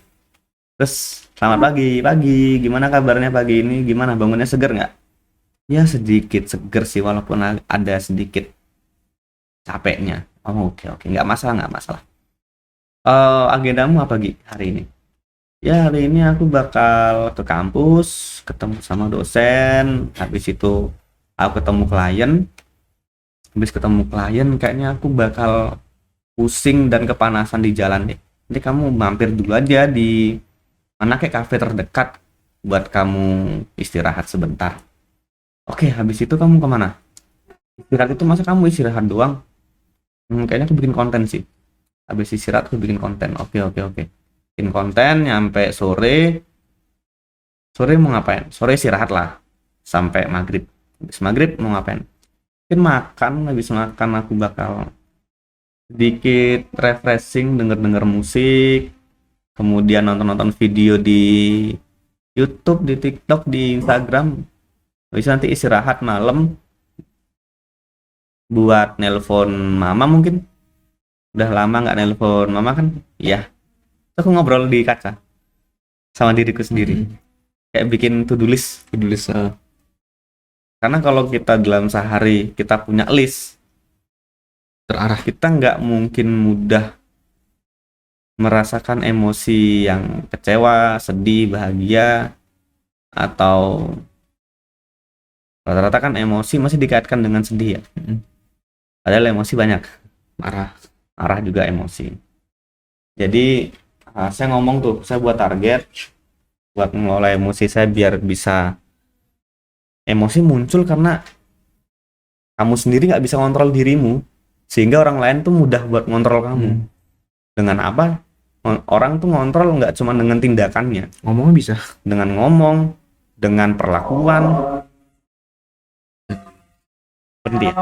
Terus selamat pagi, gimana kabarnya pagi ini? Gimana bangunnya seger nggak? Ya sedikit seger sih, walaupun ada sedikit capeknya. Oh oke, nggak masalah. Agendamu apa Gi hari ini? Ya hari ini aku bakal ke kampus, ketemu sama dosen, habis itu aku ketemu klien. Habis ketemu klien kayaknya aku bakal pusing dan kepanasan di jalan deh. Nanti kamu mampir dulu aja di mana kayak kafe terdekat buat kamu istirahat sebentar. Oke, habis itu kamu kemana? Istirahat itu masa kamu istirahat doang? Kayaknya aku bikin konten sih. Habis istirahat aku bikin konten. Oke. Bikin konten nyampe sore. Sore mau ngapain? Sore istirahat lah sampai maghrib. Habis maghrib mau ngapain? Mungkin makan. Habis makan aku bakal sedikit refreshing, denger musik, kemudian nonton video di YouTube, di TikTok, di Instagram. Habis nanti istirahat malam buat nelpon mama mungkin. Udah lama nggak nelpon mama kan? Iya. Terus aku ngobrol di kaca sama diriku sendiri. Kayak bikin to-do list. Karena kalau kita dalam sehari kita punya list, Terarah. kita nggak mungkin mudah merasakan emosi yang kecewa, sedih, bahagia, atau rata-rata kan emosi masih dikaitkan dengan sedih ya. Padahal emosi banyak. Marah juga emosi. Jadi saya ngomong tuh, saya buat target buat mengelola emosi saya biar bisa. Emosi muncul karena kamu sendiri nggak bisa kontrol dirimu, sehingga orang lain tuh mudah buat kontrol kamu. Dengan apa? Orang tuh ngontrol nggak cuma dengan tindakannya, Ngomongnya bisa. dengan ngomong, dengan perlakuan. Berhenti ya?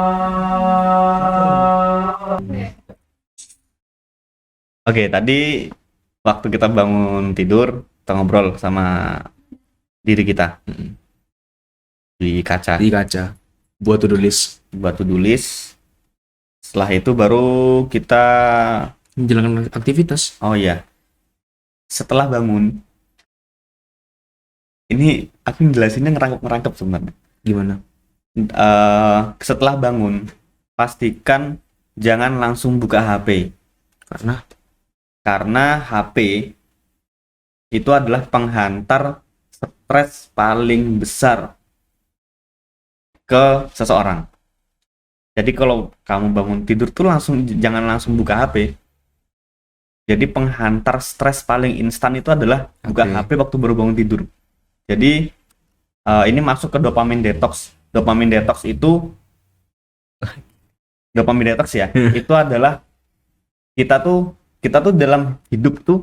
Oke, tadi waktu kita bangun tidur, kita ngobrol sama diri kita di kaca. Buat to-do list. Buat to-do list. Setelah itu baru kita Menjalankan aktivitas. oh iya, setelah bangun, ini aku jelasinnya ngerangkep sebenarnya. Gimana? Setelah bangun, pastikan jangan langsung buka HP. Karena HP itu adalah penghantar stres paling besar ke seseorang. Jadi kalau kamu bangun tidur tuh jangan langsung buka HP. Jadi penghantar stres paling instan itu adalah buka Oke. HP waktu baru bangun tidur. Jadi ini masuk ke dopamine detox. Dopamine detox ya. Itu adalah kita tuh dalam hidup tuh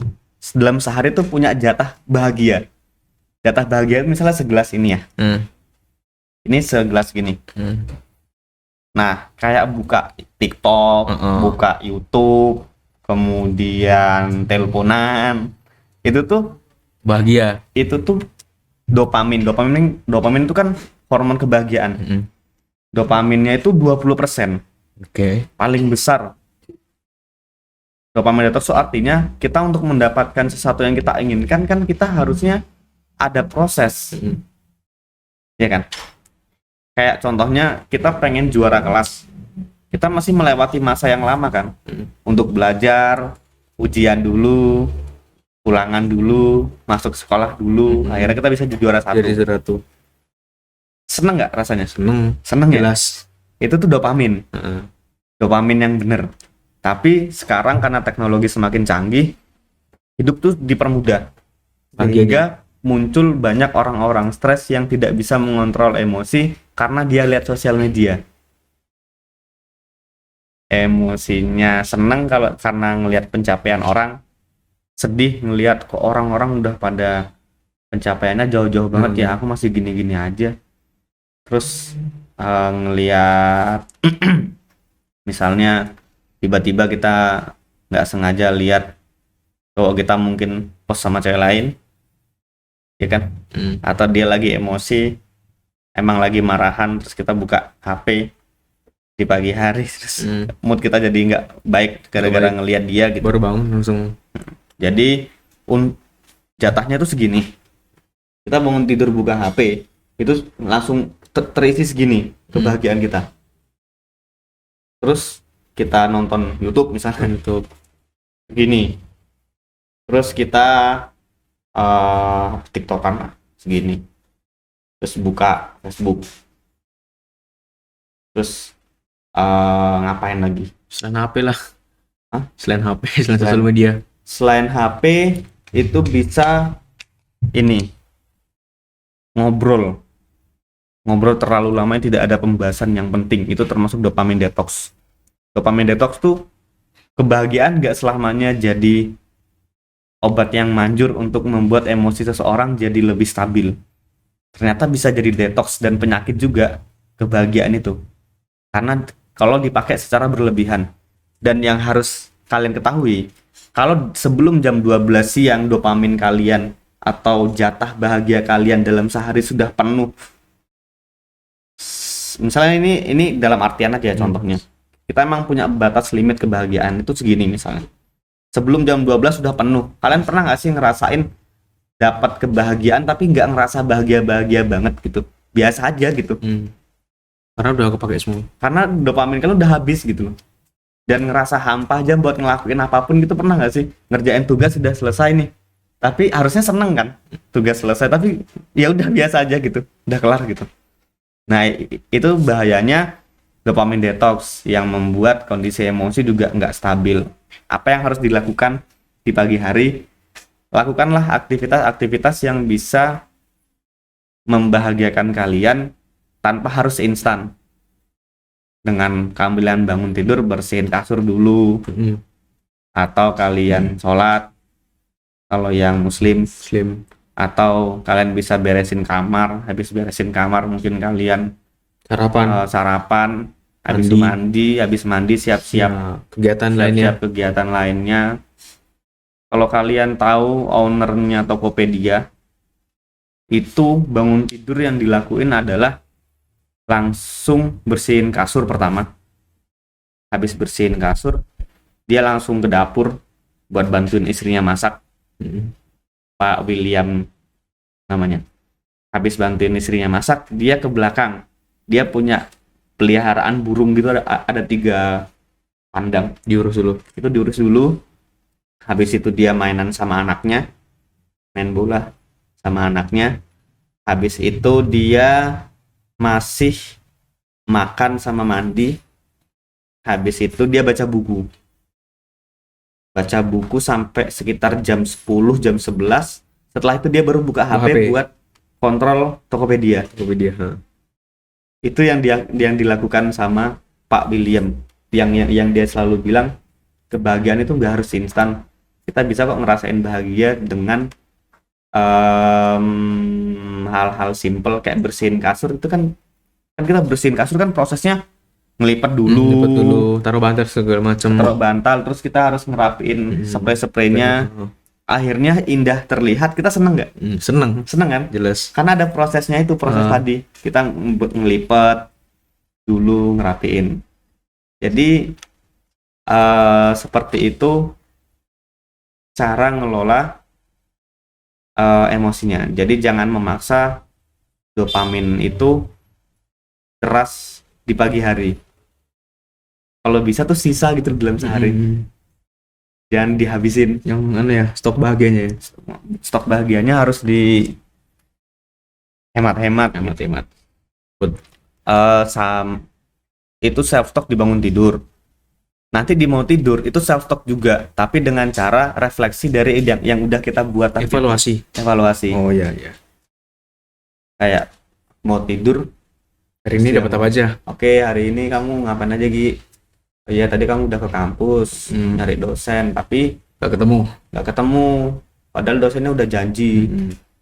dalam sehari tuh punya jatah bahagia. Jatah bahagia itu misalnya segelas ini ya. Hmm. Ini segelas gini. Hmm. Nah, kayak buka TikTok, buka YouTube, kemudian teleponan. Itu tuh Bahagia. dopamin. Dopamin itu kan hormon kebahagiaan. Hmm. Dopaminnya itu 20%, Oke. paling besar. Dopamine detox itu artinya kita untuk mendapatkan sesuatu yang kita inginkan kan kita harusnya ada proses. Hmm. Ya kan? Kayak contohnya kita pengen juara kelas. Kita masih melewati masa yang lama kan? Untuk belajar, ujian dulu, ulangan dulu, masuk sekolah dulu, akhirnya kita bisa jadi juara satu. Jadi satu. Seneng nggak rasanya? Seneng Ya? jelas. Itu tuh dopamin. Heeh. Dopamin yang bener. Tapi sekarang karena teknologi semakin canggih, hidup tuh dipermudah. Sehingga muncul banyak orang-orang stres yang tidak bisa mengontrol emosi karena dia lihat sosial media. Emosinya seneng kalau karena ngelihat pencapaian orang, sedih ngelihat kok orang-orang udah pada pencapaiannya jauh-jauh banget ya, aku masih gini-gini aja. Terus ngelihat misalnya tiba-tiba kita nggak sengaja lihat cowok kita mungkin post sama cewek lain, ya kan? Atau dia lagi emosi, emang lagi marahan, terus kita buka HP di pagi hari, terus mood kita jadi nggak baik gara-gara ngelihat dia gitu. Baru bangun langsung. Jadi jatahnya tuh segini. Kita bangun tidur buka HP, itu langsung terisi segini kebahagiaan kita. Terus kita nonton YouTube misalnya, Untuk gini. Terus kita TikTokan lah segini. Terus buka Facebook. Terus ngapain lagi? selain HP lah. Hah? Selain HP, selain sosial media. Selain HP itu bisa ini ngobrol terlalu lama yang tidak ada pembahasan yang penting, itu termasuk dopamine detox. Dopamine detox tuh kebahagiaan gak selamanya jadi obat yang manjur untuk membuat emosi seseorang jadi lebih stabil. Ternyata bisa jadi detox dan penyakit juga kebahagiaan itu, karena kalau dipakai secara berlebihan. Dan yang harus kalian ketahui, kalau sebelum jam 12 siang dopamin kalian atau jatah bahagia kalian dalam sehari sudah penuh, misalnya ini dalam artian aja contohnya, kita emang punya batas limit kebahagiaan itu segini misalnya, sebelum jam 12 sudah penuh, kalian pernah nggak sih ngerasain dapat kebahagiaan tapi nggak ngerasa bahagia banget gitu, biasa aja gitu, Karena udah kepake semua. karena dopamin kalian udah habis gitu loh, dan ngerasa hampa aja buat ngelakuin apapun gitu. Pernah nggak sih ngerjain tugas sudah selesai nih, tapi harusnya seneng kan tugas selesai, tapi ya udah biasa aja gitu, udah kelar gitu. Nah itu bahayanya dopamine detox yang membuat kondisi emosi juga nggak stabil. Apa yang harus dilakukan di pagi hari? Lakukanlah aktivitas-aktivitas yang bisa membahagiakan kalian tanpa harus instan. Dengan kalian bangun tidur bersihin kasur dulu, atau kalian sholat kalau yang muslim, atau kalian bisa beresin kamar. Habis beresin kamar mungkin kalian sarapan, habis mandi siap-siap kegiatan lainnya. Kalau kalian tahu ownernya Tokopedia, itu bangun tidur yang dilakuin adalah langsung bersihin kasur pertama. Habis bersihin kasur, dia langsung ke dapur buat bantuin istrinya masak. Pak William namanya. Habis bantuin istrinya masak, dia ke belakang. Dia punya peliharaan burung gitu, ada 3 kandang. diurus dulu. Itu diurus dulu. Habis itu dia mainan sama anaknya, main bola sama anaknya. Habis itu dia masih makan sama mandi. Habis itu dia baca baca buku sampai sekitar jam 10, jam 11. Setelah itu dia baru buka HP HP. buat kontrol Tokopedia. Tokopedia. Itu yang dilakukan sama Pak William, yang dia selalu bilang kebahagiaan itu nggak harus instan. Kita bisa kok ngerasain bahagia dengan hal-hal simple kayak bersihin kasur. Itu kan kita bersihin kasur kan prosesnya ngelipat dulu, Lipat dulu, taruh bantal segala macam. taruh bantal, terus kita harus ngerapiin spray-spraynya. Akhirnya indah terlihat, kita seneng nggak? Seneng, Seneng kan? jelas. Karena ada prosesnya itu, proses tadi kita ngelipat dulu, ngerapiin. Jadi seperti itu cara ngelola emosinya. Jadi jangan memaksa dopamin itu keras di pagi hari. Kalau bisa tuh sisa gitu dalam sehari. Jangan dihabisin. Yang mana ya, stok bahagianya ya. Stok bahagianya harus di hemat-hemat. Hemat-hemat. Itu self talk di bangun tidur. Nanti di mau tidur itu self talk juga, tapi dengan cara refleksi dari yang udah kita buat tadi. Evaluasi. Oh iya iya. Kayak mau tidur, Hari ini dapat apa aja? oke, hari ini kamu ngapain aja, Gi? Oh iya, tadi kamu udah ke kampus nyari dosen, tapi Gak ketemu. nggak ketemu. Padahal dosennya udah janji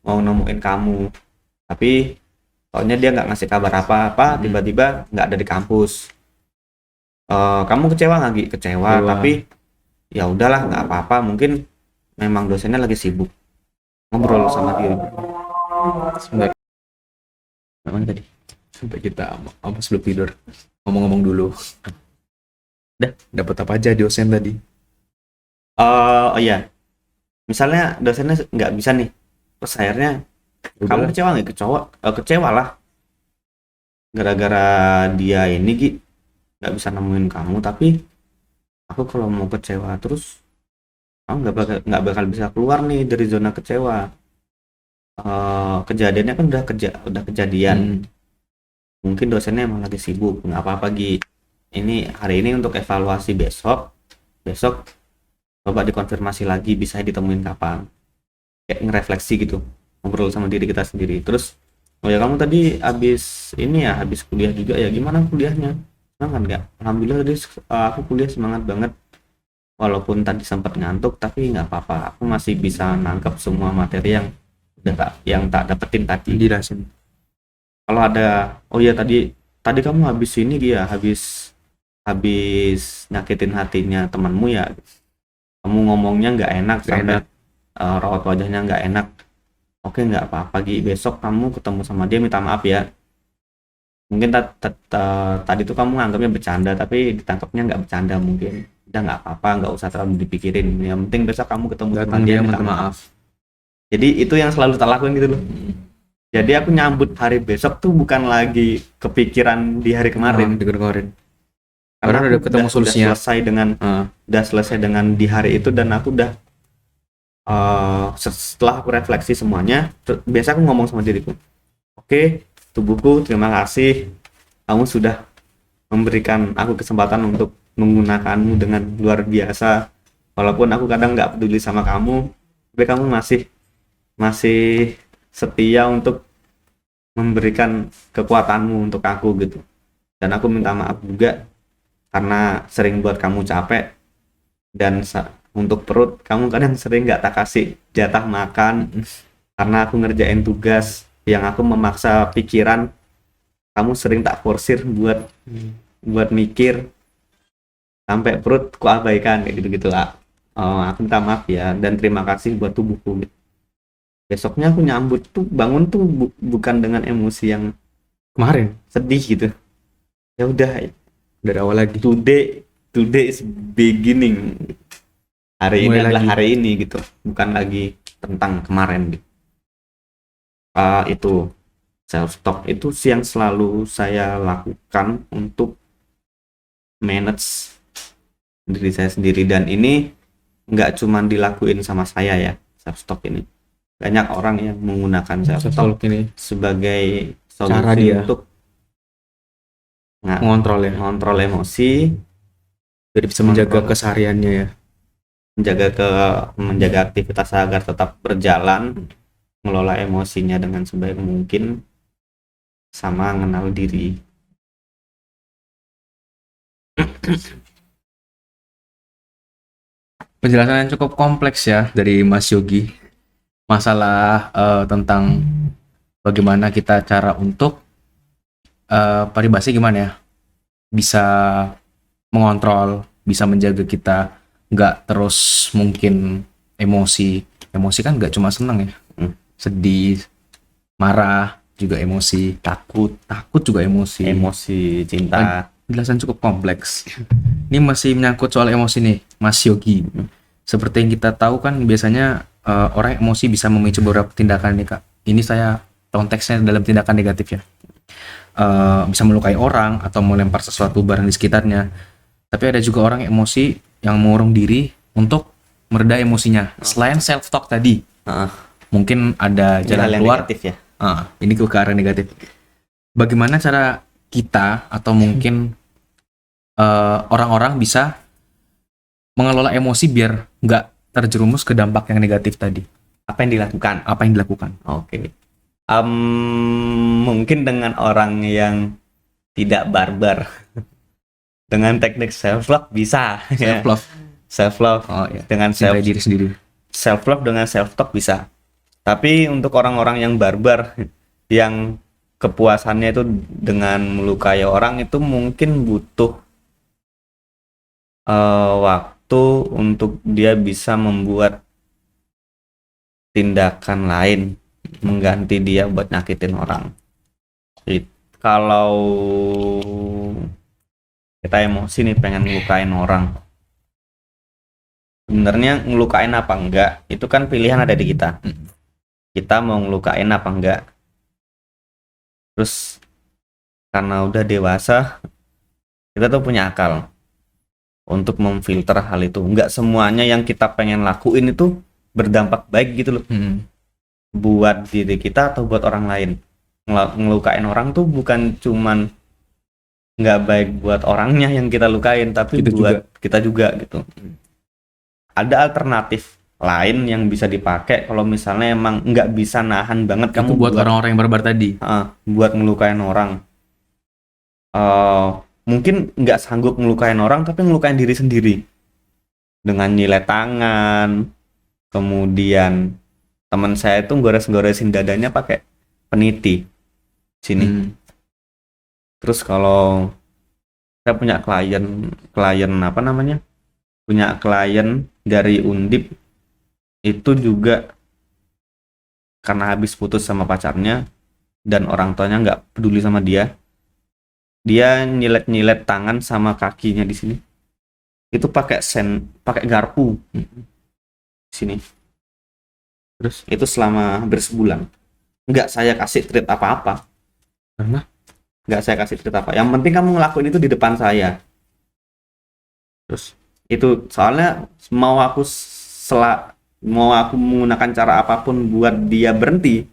mau nemuin kamu, tapi soalnya dia nggak ngasih kabar apa-apa, tiba-tiba nggak ada di kampus. Kamu kecewa nggak, Gi? Kecewa, tapi ya udahlah, nggak apa-apa, mungkin memang dosennya lagi sibuk. Ngobrol sama dia. Sebentar, Mana tadi? sampai kita apa sebelum tidur. Ngomong-ngomong dulu. Dapat apa aja dosen tadi? Oh iya, misalnya dosennya nggak bisa nih, terus akhirnya kamu kecewa nggak? Kecewa lah, gara-gara dia ini, Gi, nggak bisa nemuin kamu. Tapi aku kalau mau kecewa terus, kamu nggak bakal bisa keluar nih dari zona kecewa. Kejadiannya kan udah kejadian. Mungkin dosennya emang lagi sibuk, nggak apa-apa, Gi. Ini hari ini untuk evaluasi, besok coba dikonfirmasi lagi bisa ditemuin kapan. Kayak ngerefleksi gitu, ngobrol sama diri kita sendiri. Terus, oh ya, kamu tadi habis kuliah juga ya, gimana kuliahnya? Semangat nggak? Alhamdulillah tadi aku kuliah semangat banget. Walaupun tadi sempat ngantuk, tapi nggak apa-apa. Aku masih bisa nangkep semua materi yang tak dapetin tadi. Dijelasin. Kalau ada, oh ya, tadi kamu habis ini, dia habis nyakitin hatinya temanmu ya, kamu ngomongnya nggak enak, sampai raut wajahnya nggak enak. Oke, nggak apa-apa, Gi, besok kamu ketemu sama dia minta maaf ya. Mungkin tadi tuh kamu anggapnya bercanda, tapi ditangkapnya nggak bercanda. Mungkin udah nggak apa-apa, nggak usah terlalu dipikirin, yang penting besok kamu ketemu sama dia minta maaf. Jadi itu yang selalu tak lakuin gitu loh. Jadi aku nyambut hari besok tuh bukan lagi kepikiran di hari kemarin. Karena udah ketemu solusinya. Udah selesai dengan di hari itu, dan aku udah setelah aku refleksi semuanya, biasa aku ngomong sama diriku, oke, tubuhku, terima kasih, kamu sudah memberikan aku kesempatan untuk menggunakanmu dengan luar biasa. Walaupun aku kadang nggak peduli sama kamu, tapi kamu masih setia untuk memberikan kekuatanmu untuk aku gitu. Dan aku minta maaf juga karena sering buat kamu capek, dan untuk perut kamu kadang sering nggak tak kasih jatah makan karena aku ngerjain tugas yang aku memaksa pikiran, kamu sering tak forsir buat mikir, sampai perut ku abaikan kayak gitu lah. Aku minta maaf ya, dan terima kasih buat tubuhku gitu. Besoknya aku nyambut tuh, bangun tuh bukan dengan emosi yang Kemarin sedih gitu. Ya udah, dari awal lagi. Today is beginning. Hari ini Mulai adalah lagi. hari ini gitu, bukan lagi tentang kemarin gitu. Itu self talk itu sih yang selalu saya lakukan untuk manage diri saya sendiri, dan ini nggak cuma dilakuin sama saya ya, self talk ini. Banyak orang yang menggunakan self talk ini sebagai cara solusi dia untuk mengontrol ya. ngontrol emosi, Jadi bisa menjaga kesehariannya ya. menjaga aktivitas agar tetap berjalan, mengelola emosinya dengan sebaik mungkin, sama mengenal diri. Penjelasan yang cukup kompleks ya dari Mas Yogi. Masalah tentang bagaimana kita cara untuk paribasnya gimana ya? Bisa mengontrol, bisa menjaga kita nggak terus mungkin emosi. Emosi kan nggak cuma seneng ya. Sedih, marah juga emosi, takut juga emosi. Emosi, cinta. Penjelasan cukup kompleks. Ini masih menyangkut soal emosi nih, Mas Yogi. Seperti yang kita tahu kan biasanya orang emosi bisa memicu beberapa tindakan nih Kak. Ini saya konteksnya dalam tindakan negatif ya. Bisa melukai orang atau melempar sesuatu barang di sekitarnya. Tapi ada juga orang emosi yang mengurung diri untuk mereda emosinya. Selain self talk tadi, mungkin ada Ini jalan hal yang keluar. negatif ya. Ini ke arah negatif. Bagaimana cara kita atau mungkin orang-orang bisa mengelola emosi biar nggak terjerumus ke dampak yang negatif tadi? Apa yang dilakukan? Apa yang dilakukan? Oke. Mungkin dengan orang yang tidak barbar. Dengan teknik self love bisa. Self love. Self love. Oh ya. Dengan Cintai diri sendiri. self love dengan self talk bisa. Tapi untuk orang-orang yang barbar, yang kepuasannya itu dengan melukai orang, itu mungkin butuh waktu untuk dia bisa membuat tindakan lain mengganti dia buat nyakitin orang. Kalau kita emosi nih pengen ngelukain orang, sebenarnya ngelukain apa enggak itu kan pilihan ada di kita. Kita mau ngelukain apa enggak. Terus karena udah dewasa, kita tuh punya akal untuk memfilter hal itu. Enggak semuanya yang kita pengen lakuin itu berdampak baik gitu loh. Buat diri kita atau buat orang lain. Ngelukain orang tuh bukan cuman nggak baik buat orangnya yang kita lukain, tapi Kita buat juga. kita juga gitu. Ada alternatif lain yang bisa dipakai kalau misalnya emang nggak bisa nahan banget Itu kamu buat orang-orang yang barbar tadi. buat ngelukain orang. Mungkin nggak sanggup ngelukain orang tapi ngelukain diri sendiri dengan nyilet tangan. Kemudian teman saya itu gores-goresin dadanya pakai peniti sini. Terus kalau saya punya klien apa namanya, punya klien dari Undip, itu juga karena habis putus sama pacarnya dan orang tuanya nggak peduli sama dia nyilet tangan sama kakinya di sini itu pakai garpu sini. Terus itu selama hampir sebulan nggak saya kasih treat apa-apa. Karena Nggak saya kasih treat apa, yang penting kamu ngelakuin itu di depan saya. Terus itu soalnya mau aku menggunakan cara apapun buat dia berhenti,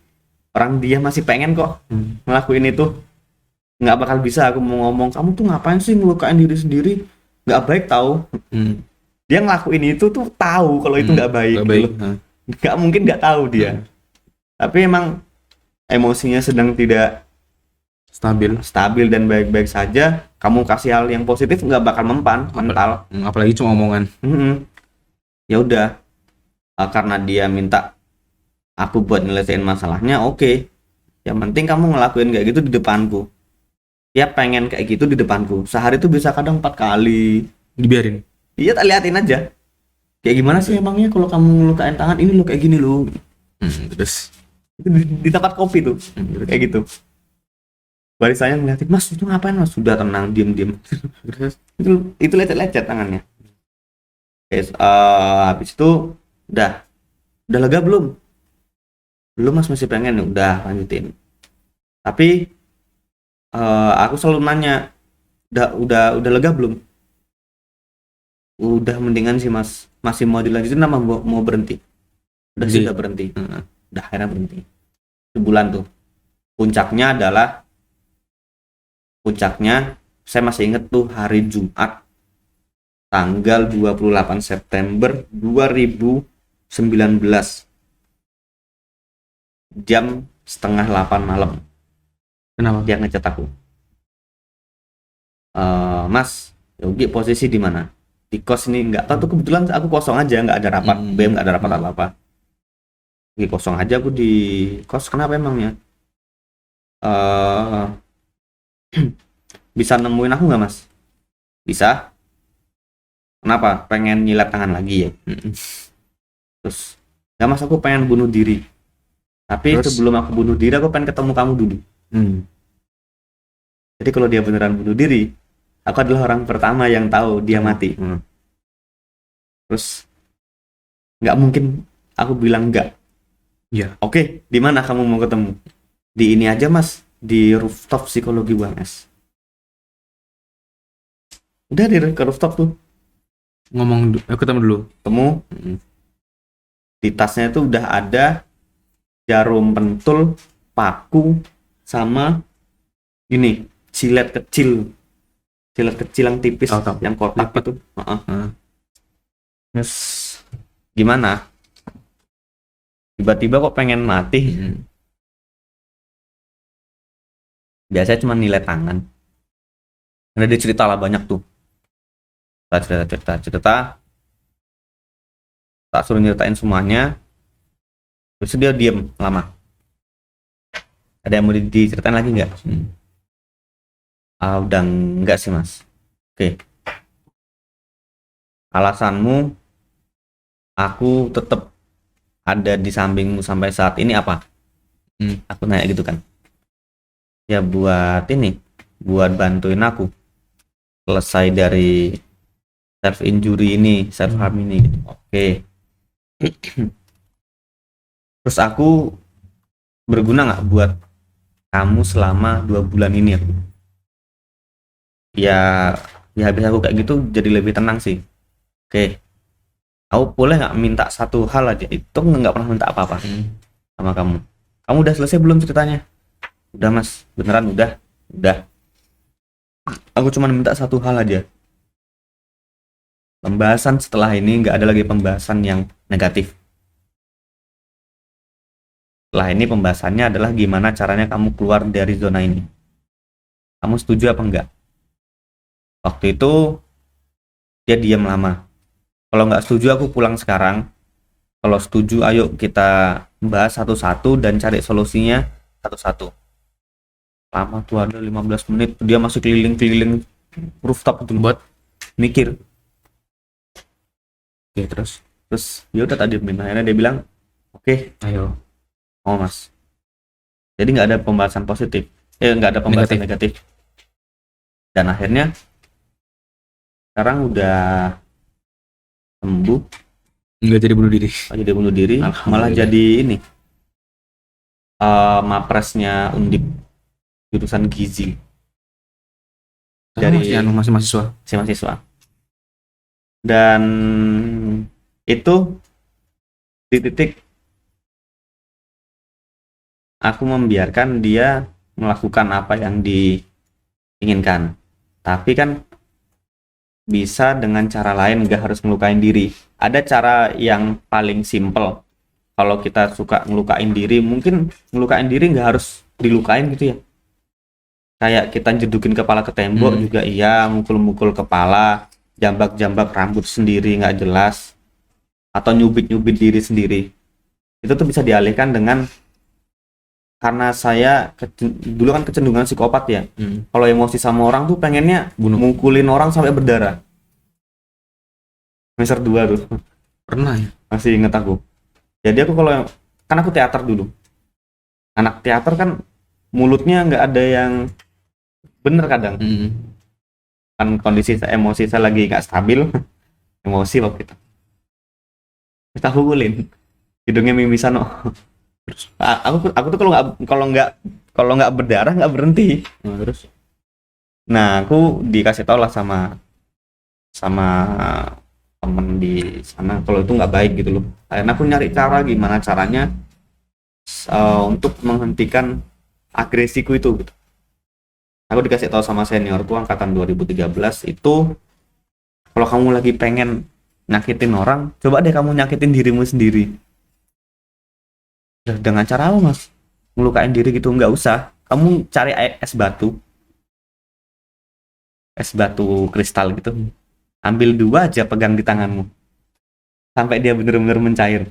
orang dia masih pengen kok ngelakuin itu, nggak bakal bisa aku mau ngomong kamu tuh ngapain sih ngelukain diri sendiri, nggak baik tahu. Dia ngelakuin itu tuh tahu kalau itu nggak baik, nggak mungkin nggak tahu dia. Tapi emang emosinya sedang tidak stabil dan baik-baik saja, kamu kasih hal yang positif nggak bakal mental. Apalagi cuma omongan. Ya udah, karena dia minta aku buat nyelesain masalahnya, oke. Yang penting kamu ngelakuin kayak gitu di depanku. Dia pengen kayak gitu di depanku. Sehari tuh bisa kadang 4 kali. Dibiarin. Iya, tak liatin aja. Kayak gimana sih emangnya kalau kamu ngelukain tangan ini lo kayak gini lo. Terus Itu di tempat kopi tuh. Kayak gitu. Barisannya ngeliatin, mas itu ngapain mas? Sudah tenang, diem. itu lecet-lecet tangannya. Habis itu udah lega belum mas, masih pengen, udah lanjutin. Tapi aku selalu nanya, udah lega belum? Udah, mendingan sih mas, masih mau dilanjutin apa mau berhenti? Udah sih, udah berhenti. Udah akhirnya berhenti. Sebulan tuh puncaknya saya masih inget tuh hari Jumat tanggal 28 September 2019 jam setengah 8 malam. Kenapa? Dia ngechat aku, Mas Yogi posisi di mana? Di kos ini. Nggak tahu tuh, kebetulan aku kosong aja, nggak ada rapat BEM, nggak ada rapat apa-apa. Lagi kosong aja aku di kos. Kenapa emangnya? Eh, bisa nemuin aku nggak, Mas? Bisa. Kenapa? Pengen nyilat tangan lagi ya? Terus, ya Mas, aku pengen bunuh diri. Tapi Terus? sebelum aku bunuh diri, aku pengen ketemu kamu dulu. Jadi kalau dia beneran bunuh diri, aku adalah orang pertama yang tahu dia mati. Terus, nggak mungkin aku bilang nggak. Iya. Oke, di mana kamu mau ketemu? Di ini aja, Mas, di rooftop psikologi UMS. Udah di rooftop tuh. Ketemu dulu. Ketemu. Di tasnya itu udah ada jarum pentul, paku, sama ini silet kecil yang tipis, Tahu. yang kotak Lipat. itu. Terus gimana? Tiba-tiba kok pengen mati? Biasanya cuma nilai tangan. Ada dia cerita lah banyak tuh. Cerita. Tak suruh nyeritain semuanya. Terus dia diem lama. Ada yang mau diceritain lagi nggak? Udah enggak sih, Mas. Oke. Alasanmu aku tetap ada di sampingmu sampai saat ini apa? Aku nanya gitu kan. Ya buat bantuin aku selesai dari self injury ini, self harm ini gitu. Oke. Terus aku berguna nggak buat kamu selama 2 bulan ini? Ya habis aku kayak gitu jadi lebih tenang sih. Oke. Aku boleh nggak minta satu hal aja? Itu nggak pernah minta apa-apa sama kamu. Kamu udah selesai belum ceritanya? Udah, Mas, beneran udah. Aku cuma minta satu hal aja. Pembahasan setelah ini nggak ada lagi pembahasan yang negatif. Setelah ini pembahasannya adalah gimana caranya kamu keluar dari zona ini. Kamu setuju apa enggak? Waktu itu dia diam lama. Kalau nggak setuju aku pulang sekarang. Kalau setuju ayo kita bahas satu-satu dan cari solusinya satu-satu. Lama tuh, ada 15 menit dia masih keliling-keliling rooftop itu buat mikir. Oke, terus ya udah tadi akhirnya dia bilang, "Oke, Ayo. oh Mas." Jadi nggak ada pembahasan positif. Nggak ada pembahasan negatif. Dan akhirnya sekarang udah sembuh. Nggak jadi bunuh diri. Jadi bunuh diri, malah jadi ini mapresnya Undip jurusan gizi. Dari masih mahasiswa. si mahasiswa. Dan itu di titik aku membiarkan dia melakukan apa yang diinginkan. Tapi kan bisa dengan cara lain, nggak harus ngelukain diri. Ada cara yang paling simple. Kalau kita suka ngelukain diri, mungkin ngelukain diri nggak harus dilukain gitu ya. Kayak kita jedukin kepala ke tembok juga iya, mukul-mukul kepala, jambak-jambak rambut sendiri nggak jelas, atau nyubit-nyubit diri sendiri. Itu tuh bisa dialihkan dengan, karena saya dulu kan kecenderungan psikopat ya. Kalau emosi sama orang tuh pengennya mukulin orang sampai berdarah. Semester 2 tuh. Pernah ya? Masih inget aku. Jadi aku kan aku teater dulu. Anak teater kan mulutnya nggak ada yang bener kadang. Kan kondisi emosi saya lagi nggak stabil. Emosi waktu itu. Kita pukulin. Hidungnya mimisan. Aku tuh kalau nggak berdarah nggak berhenti. Terus? Nah, aku dikasih tau lah sama temen di sana kalau itu nggak baik gitu loh. Akhirnya aku nyari cara gimana caranya untuk menghentikan agresiku itu gitu. Aku dikasih tahu sama seniorku angkatan 2013 itu Kalau kamu lagi pengen nyakitin orang, coba deh kamu nyakitin dirimu sendiri. Ya, dengan cara apa, Mas? Ngelukain diri gitu, nggak usah. Kamu cari es batu kristal gitu. Ambil 2 aja, pegang di tanganmu. Sampai dia bener-bener mencair.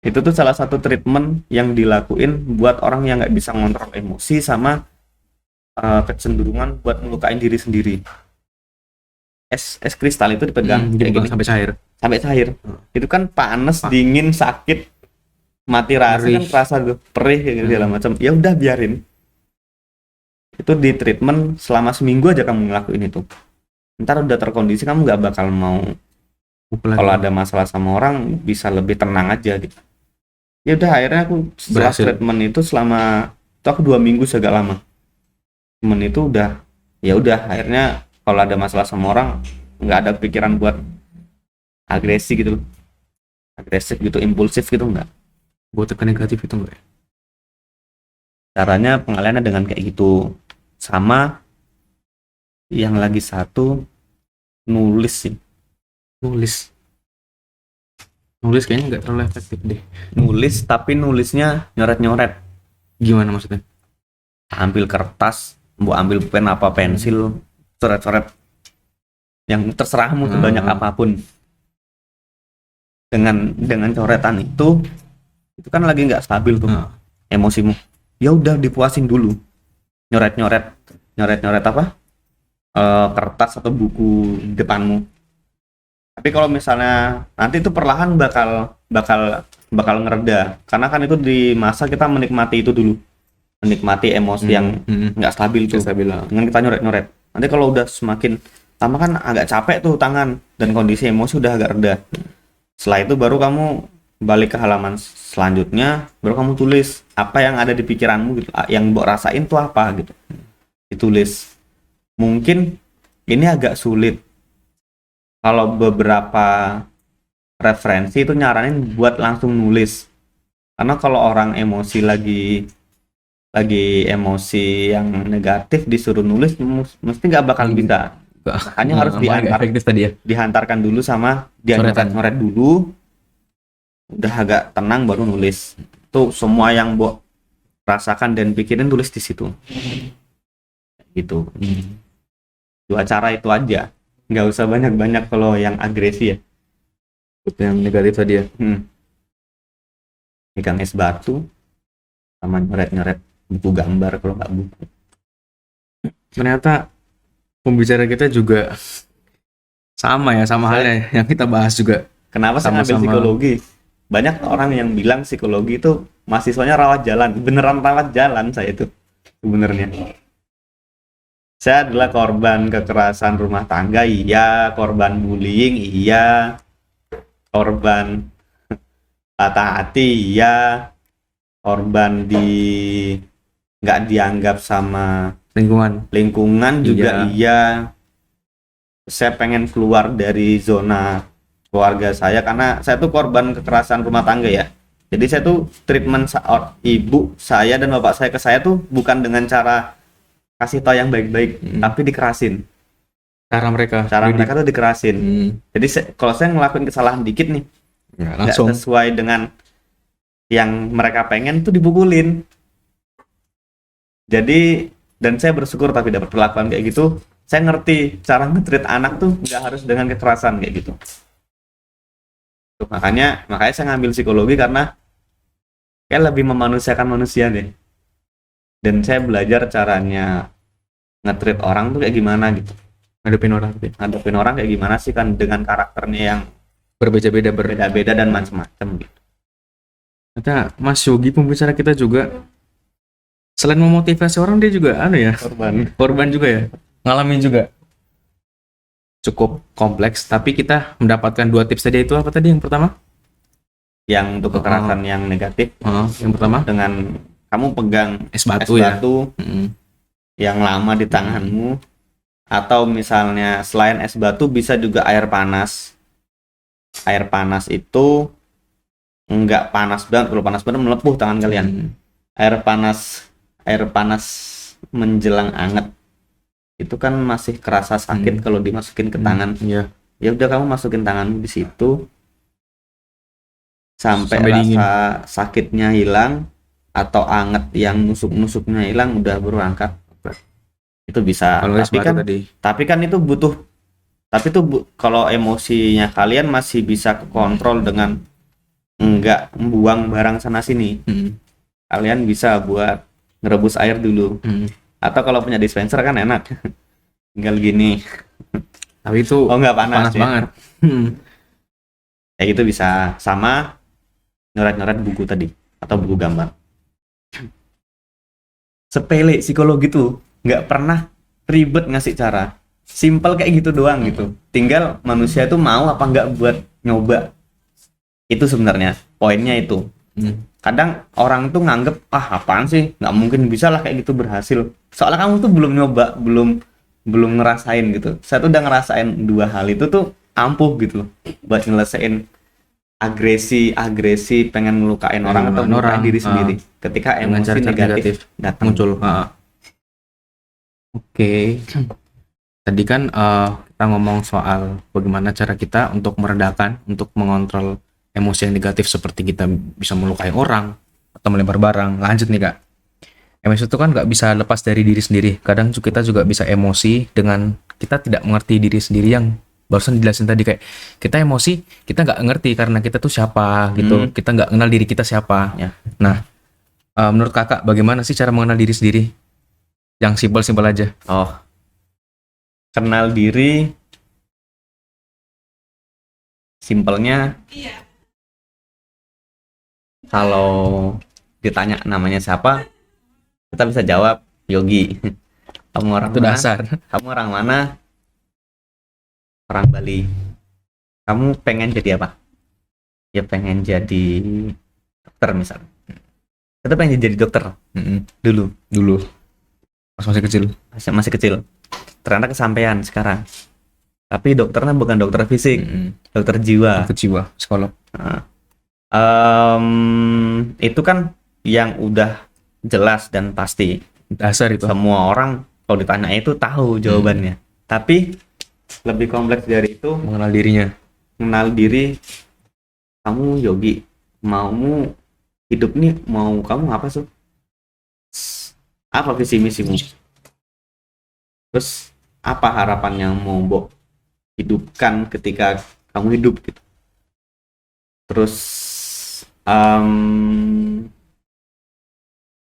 Itu tuh salah satu treatment yang dilakuin buat orang yang nggak bisa ngontrol emosi sama kecenderungan buat ngelukain diri sendiri. Es kristal itu dipegang Jadi kayak gini sampai cair. sampai cair. Itu kan panas, dingin, sakit, mati rasa Perih. kan, rasa tuh perih gitu segala macam. Ya udah biarin. Itu di treatment selama seminggu aja kamu ngelakuin itu. Ntar udah terkondisi, kamu nggak bakal mau kalau ada masalah sama orang, bisa lebih tenang aja gitu. Ya udah, akhirnya aku setelah Berhasil. treatment itu selama itu aku 2 minggu agak lama. Temen itu udah, ya udah akhirnya kalau ada masalah sama orang nggak ada pikiran buat agresi gitu, agresif gitu, impulsif gitu, nggak. Buat tekan negatif itu enggak ya? Caranya pengalihannya dengan kayak gitu. Sama yang lagi satu, nulis sih. Nulis kayaknya nggak terlalu efektif deh. Nulis tapi nulisnya nyoret-nyoret. Gimana maksudnya? Ambil kertas, mau ambil pen apa pensil, coret-coret yang terserahmu sebanyak apapun. Dengan coretan itu kan lagi nggak stabil tuh emosimu. Ya udah, dipuasin dulu. Nyoret-nyoret apa? Kertas atau buku di depanmu. Tapi kalau misalnya nanti itu perlahan bakal ngereda, karena kan itu di masa kita menikmati itu dulu, menikmati emosi yang nggak stabil tuh. Dengan kita nyoret-nyoret, nanti kalau udah semakin lama kan agak capek tuh tangan dan kondisi emosi udah agak reda. Setelah itu baru kamu balik ke halaman selanjutnya, baru kamu tulis apa yang ada di pikiranmu gitu, yang mbok rasain tuh apa gitu, ditulis. Mungkin ini agak sulit. Kalau beberapa referensi itu nyaranin buat langsung nulis, karena kalau orang emosi lagi emosi yang negatif disuruh nulis mesti nggak bakal bisa. Makanya harus efektif tadi ya. dihantarkan dulu sama dia nyoret dulu, udah agak tenang baru nulis. Tuh semua yang Mbok rasakan dan pikirin tulis di situ gitu. Dua cara itu aja, nggak usah banyak-banyak kalau yang agresi ya. Yang negatif tadi ya. Pegang es batu sama nyoret-nyoret buku gambar kalau nggak buku. Ternyata pembicara kita juga sama ya, sama halnya yang kita bahas juga. Kenapa saya ngambil psikologi? Banyak orang yang bilang psikologi itu mahasiswanya rawat jalan. Beneran rawat jalan saya itu sebenarnya. Saya adalah korban kekerasan rumah tangga, iya. Korban bullying, iya. Korban patah hati, iya. Korban nggak dianggap sama lingkungan juga, iya. Saya pengen keluar dari zona keluarga saya karena saya tuh korban kekerasan rumah tangga ya. Jadi saya tuh treatment ibu saya dan bapak saya ke saya tuh bukan dengan cara kasih tahu yang baik-baik, tapi dikerasin. Cara mereka tuh dikerasin. Jadi kalau saya ngelakuin kesalahan dikit nih, nggak sesuai dengan yang mereka pengen, tuh dipukulin. Jadi, dan saya bersyukur tapi dapat perlakuan kayak gitu. Saya ngerti cara nge-treat anak tuh nggak harus dengan kekerasan kayak gitu. Tuh, makanya saya ngambil psikologi karena kayak lebih memanusiakan manusia deh. Dan saya belajar caranya nge-treat orang tuh kayak gimana gitu. Ngadepin orang kayak gimana sih kan, dengan karakternya yang berbeda-beda dan macam-macam gitu. Ternyata Mas Yogi pembicara kita juga selain memotivasi orang, dia juga korban juga ya, ngalamin juga. Cukup kompleks, tapi kita mendapatkan 2 tips tadi. Itu apa tadi yang pertama? Yang untuk kekerasan yang negatif. Yang pertama dengan kamu pegang es batu yang lama di tanganmu, atau misalnya selain es batu bisa juga air panas. Air panas itu enggak panas banget, kalau panas banget melepuh tangan kalian. Air panas menjelang anget itu kan masih kerasa sakit kalau dimasukin ke tangan. Iya. Ya udah kamu masukin tangan di situ sampai Sampai dingin. rasa sakitnya hilang atau anget yang nusuk-nusuknya hilang, udah berangkat. Itu bisa. Kalau es Tapi batu kan tadi. itu butuh, tapi tuh kalau emosinya kalian masih bisa kontrol dengan enggak membuang barang sana sini. Hmm. Kalian bisa buat ngerebus air dulu. Hmm. Atau kalau punya dispenser kan enak. Tinggal gini. Tapi itu Oh, nggak panas, panas ya? banget. Hmm. Kayak gitu bisa. Sama nyoret-nyoret buku tadi atau buku gambar. Sepele psikologi tuh, nggak pernah ribet ngasih cara. Simple kayak gitu doang gitu. Tinggal manusia itu mau apa nggak buat nyoba. Itu sebenarnya poinnya itu. Hmm. Kadang orang tuh nganggep, ah apaan sih, nggak mungkin bisa lah kayak gitu berhasil. Soalnya kamu tuh belum nyoba, belum ngerasain gitu. Saya tuh udah ngerasain dua hal itu tuh ampuh gitu loh buat nyelesain agresi pengen ngelukain orang atau Ngelukain ngelukain orang, diri sendiri ketika dengan emosi cara-cara negatif datang. muncul. Oke. Tadi kan kita ngomong soal bagaimana cara kita untuk meredakan, untuk mengontrol emosi yang negatif seperti kita bisa melukai orang atau melempar barang. Lanjut nih Kak. Emosi itu kan nggak bisa lepas dari diri sendiri. Kadang kita juga bisa emosi dengan kita tidak mengerti diri sendiri yang barusan dijelasin tadi, kayak kita emosi, kita nggak ngerti karena kita tuh siapa gitu. Kita nggak kenal diri kita siapa. Ya. Nah, menurut Kakak bagaimana sih cara mengenal diri sendiri? Yang simpel-simpel aja. Oh, kenal diri simpelnya, kalau ditanya namanya siapa, kita bisa jawab Yogi. Kamu orang Itu mana? dasar. Kamu orang mana? Orang Bali. Kamu pengen jadi apa? Ya pengen jadi dokter misalnya. Kita pengen jadi dokter Mm-mm. dulu Pas masih kecil. masih kecil. Ternyata kesampaian sekarang. Tapi dokternya bukan dokter fisik, dokter jiwa. Dokter jiwa, psikolog. Nah, itu kan yang udah jelas dan pasti. Dasar itu. Semua orang kalau ditanya itu tahu jawabannya. Tapi lebih kompleks dari itu, Mengenal dirinya. mengenal diri. Kamu Yogi, maumu hidup nih, mau kamu apa sih? Apa visi misimu? Terus apa harapan yang mau Mbok hidupkan ketika kamu hidup gitu? Terus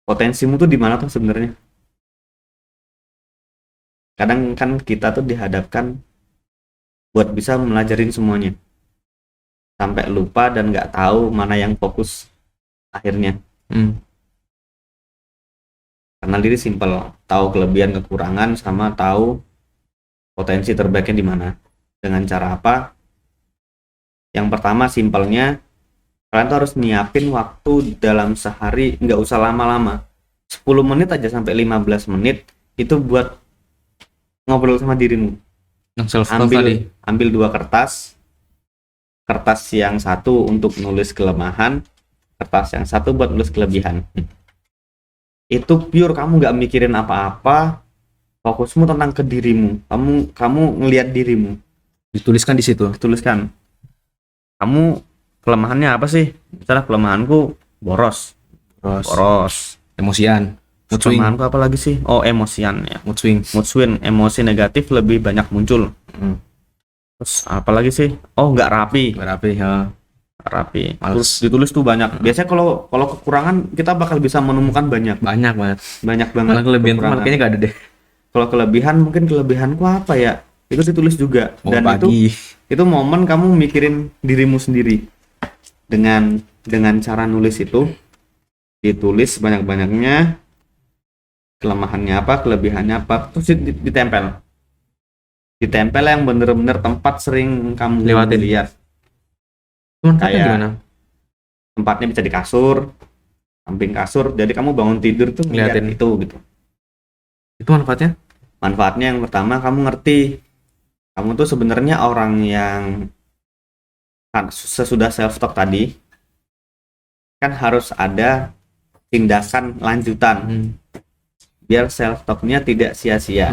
potensimu tuh di mana tuh sebenarnya? Kadang kan kita tuh dihadapkan buat bisa melajarin semuanya sampai lupa dan nggak tahu mana yang fokus akhirnya. Karena diri simpel, tahu kelebihan kekurangan sama tahu potensi terbaiknya di mana. Dengan cara apa? Yang pertama simpelnya, kalian tuh harus nyiapin waktu dalam sehari, nggak usah lama-lama. 10 menit aja sampai 15 menit itu buat ngobrol sama dirimu. Yang self talk tadi. Ambil 2 kertas yang satu untuk nulis kelemahan, kertas yang satu buat nulis kelebihan. Itu pure kamu nggak mikirin apa-apa, fokusmu tentang ke dirimu. Kamu ngelihat dirimu, Dituliskan di situ. tuliskan. Kamu kelemahannya apa sih? Misalnya kelemahanku boros, Emosian. Mood swing. kelemahanku apa lagi sih? Oh, emosian ya. Mood swing. Mood swing, emosi negatif lebih banyak muncul. Terus apa lagi sih? Oh, nggak rapi. Berapi ya. Rapi. Males. Terus ditulis tuh banyak. Biasanya kalau kekurangan kita bakal bisa menemukan banyak Banyak banget. banget. Malah kelebihan tuh malah kekurangan. kayaknya gak ada deh. Kalau kelebihan, mungkin kelebihanku apa ya? Itu ditulis juga. Mau Dan pagi. itu momen kamu mikirin dirimu sendiri. Dengan cara nulis itu, ditulis banyak-banyaknya, kelemahannya apa, kelebihannya apa, terus ditempel. Ditempel yang bener-bener tempat sering kamu Lewatin. lihat. Manfaatnya Kayak- gimana? Tempatnya bisa di kasur, samping kasur, jadi kamu bangun tidur tuh ngeliatin Ngeliatin. itu gitu. Itu manfaatnya? Manfaatnya yang pertama, kamu ngerti kamu tuh sebenarnya orang yang kan sesudah self talk tadi kan harus ada tindakan lanjutan biar self talknya tidak sia-sia.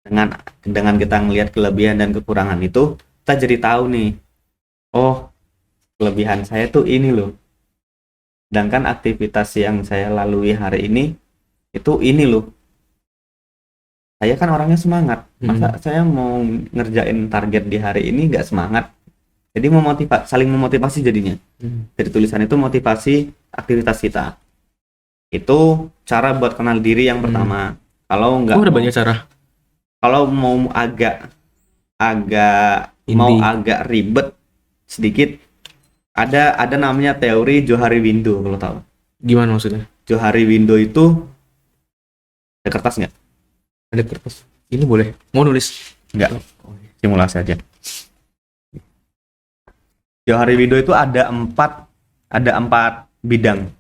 dengan kita ngelihat kelebihan dan kekurangan itu, kita jadi tahu nih, oh kelebihan saya tuh ini loh, sedangkan aktivitas yang saya lalui hari ini itu ini loh. Saya kan orangnya semangat, masa saya mau ngerjain target di hari ini nggak semangat? Jadi saling memotivasi jadinya. Dari tulisan itu motivasi aktivitas kita. Itu cara buat kenal diri yang pertama. Kalau nggak Ada banyak cara. kalau mau agak ribet sedikit, ada namanya teori Johari Window, kalau tahu. Gimana maksudnya? Johari Window itu, ada kertas nggak? Ada kertas. Ini boleh. Mau nulis? Nggak. Simulasi aja. Johari Window itu ada empat bidang.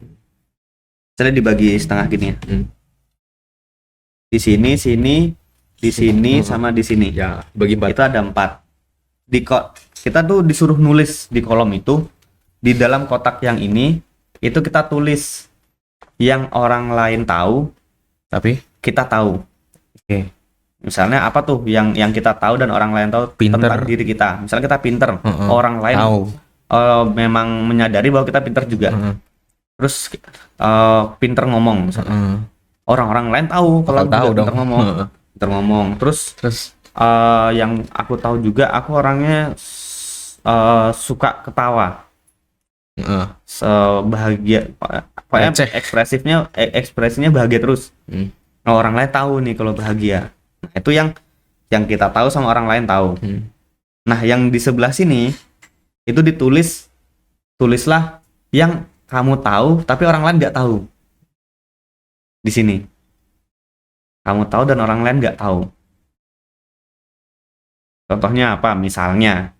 Saya dibagi setengah gini ya. Di sini, di sini, sama di sini. Ya, bagi 4. Itu ada 4. Kita tuh disuruh nulis di kolom itu, di dalam kotak yang ini, itu kita tulis yang orang lain tahu, Tapi kita tahu. oke. Misalnya apa tuh yang kita tahu dan orang lain tahu Pinter. tentang diri kita. Misalnya kita pinter, orang lain Tahu. memang menyadari bahwa kita pinter juga. Terus pinter ngomong misalnya. Orang-orang lain tahu kalau Bakal tahu juga pinter dong. ngomong. Pinter ngomong. Terus yang aku tahu juga, aku orangnya suka ketawa. Bahagia, pokoknya Receh. ekspresinya bahagia terus. Nah, orang lain tahu nih kalau bahagia. Nah, itu yang kita tahu sama orang lain tahu. Nah, yang di sebelah sini itu tulislah yang kamu tahu tapi orang lain nggak tahu. Di sini kamu tahu dan orang lain nggak tahu. Contohnya apa? Misalnya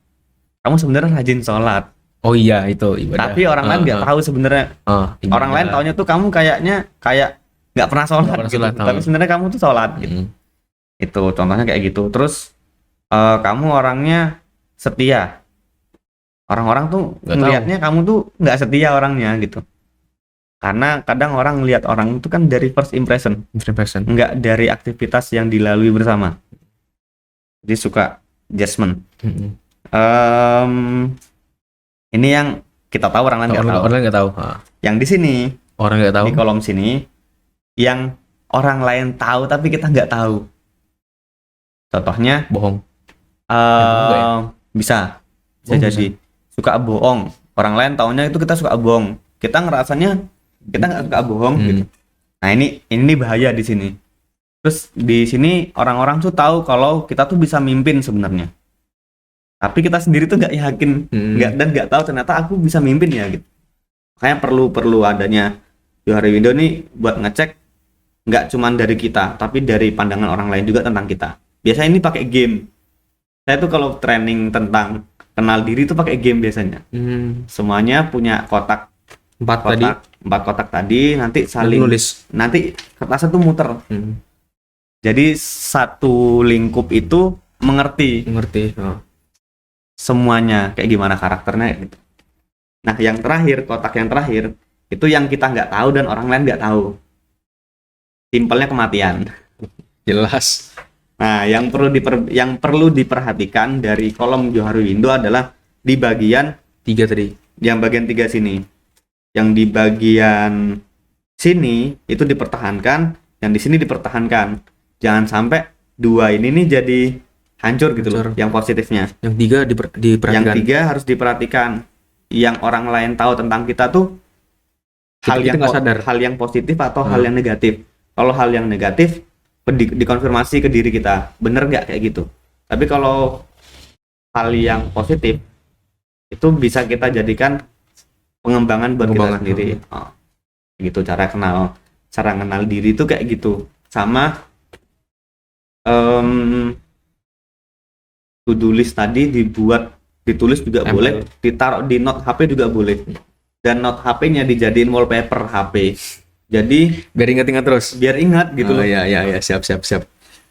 kamu sebenarnya rajin sholat, Oh iya, itu ibadah. tapi orang lain nggak tahu sebenarnya. Orang lain taunya tuh kamu kayak nggak pernah sholat, Nggak pernah gitu. sholat, Tapi sebenarnya kamu tuh sholat gitu. Itu contohnya kayak gitu. Terus kamu orangnya setia. Orang-orang tuh Nggak ngelihatnya kamu tuh nggak setia orangnya gitu. Karena kadang orang ngelihat orang itu kan dari first impression, nggak dari aktivitas yang dilalui bersama. Jadi suka judgment. Ini yang kita tahu, orang lain nggak tahu. Orang nggak tahu. Yang di sini, Orang nggak tahu. di kolom sini, yang orang lain tahu tapi kita nggak tahu. Contohnya, Bohong. bisa Oh, jadi suka bohong. Orang lain taunya itu kita suka bohong. Kita ngerasanya kita nggak suka bohong gitu. Nah, ini bahaya di sini. Terus di sini orang-orang tuh tahu kalau kita tuh bisa mimpin sebenarnya. Tapi kita sendiri tuh nggak yakin, nggak tahu ternyata aku bisa mimpin ya gitu. Makanya perlu adanya Johari Window nih buat ngecek nggak cuman dari kita, tapi dari pandangan orang lain juga tentang kita. Biasanya ini pakai game. Saya tuh kalau training tentang kenal diri tuh pakai game biasanya. Semuanya punya kotak 4 kotak tadi, nanti saling nulis. Nanti kertasnya tuh muter. Jadi satu lingkup itu mengerti semuanya kayak gimana karakternya gitu. Nah, yang terakhir, kotak yang terakhir itu yang kita nggak tahu dan orang lain nggak tahu. Simpelnya kematian. Jelas. Nah, yang perlu diperhatikan dari kolom Johari Window adalah di bagian 3 tadi. Yang bagian 3 sini. Yang di bagian sini itu dipertahankan, yang di sini dipertahankan. Jangan sampai 2 ini nih jadi hancur gitu loh, yang positifnya. Yang 3 diperhatikan. Yang 3 harus diperhatikan. Yang orang lain tahu tentang kita tuh hal yang positif atau hal yang negatif. Kalau hal yang negatif dikonfirmasi ke diri kita, bener nggak kayak gitu. Tapi kalau hal yang positif itu bisa kita jadikan pengembangan buat kita sendiri. Gitu cara kenal diri itu kayak gitu. Sama to-do list tadi ditulis juga boleh, ditaruh di note HP juga boleh. Dan note HP-nya dijadiin wallpaper HP. Jadi biar ingat-ingat terus. Biar ingat gitu loh. Iya, siap.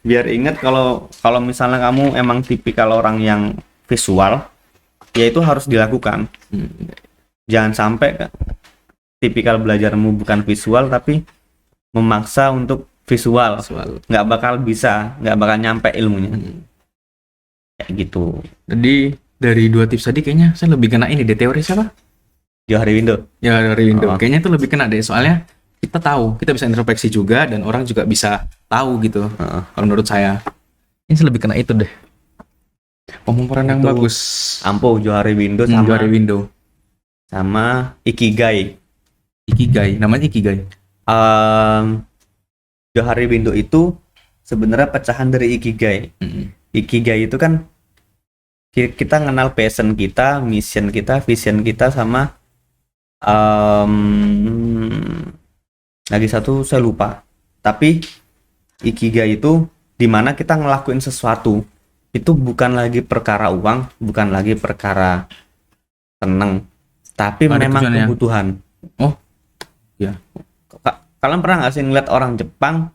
Biar ingat kalau misalnya kamu emang tipikal orang yang visual, ya itu harus dilakukan. Jangan sampai tipikal belajarmu bukan visual tapi memaksa untuk visual, Soal. nggak bakal nyampe ilmunya. Kayak gitu. Jadi dari dua tips tadi kayaknya saya lebih kena ini deh, teori siapa? Johari Window. Ya dari Indo. Oh. Kayaknya itu lebih kena deh, soalnya kita tahu, kita bisa introspeksi juga dan orang juga bisa tahu gitu. Heeh. Kalau menurut saya, ini sih lebih kena itu deh. Pemaparan yang Itu bagus. Ampuh Johari Window sama Dari window. sama Ikigai. Ikigai, namanya Ikigai. Johari Window itu sebenarnya pecahan dari Ikigai. Ikigai itu kan kita kenal passion kita, mission kita, vision kita, sama lagi satu saya lupa. Tapi Ikigai itu dimana kita ngelakuin sesuatu itu bukan lagi perkara uang, bukan lagi perkara seneng, tapi Ada memang tujuannya. kebutuhan. Oh, ya. Kalian pernah nggak sih ngeliat orang Jepang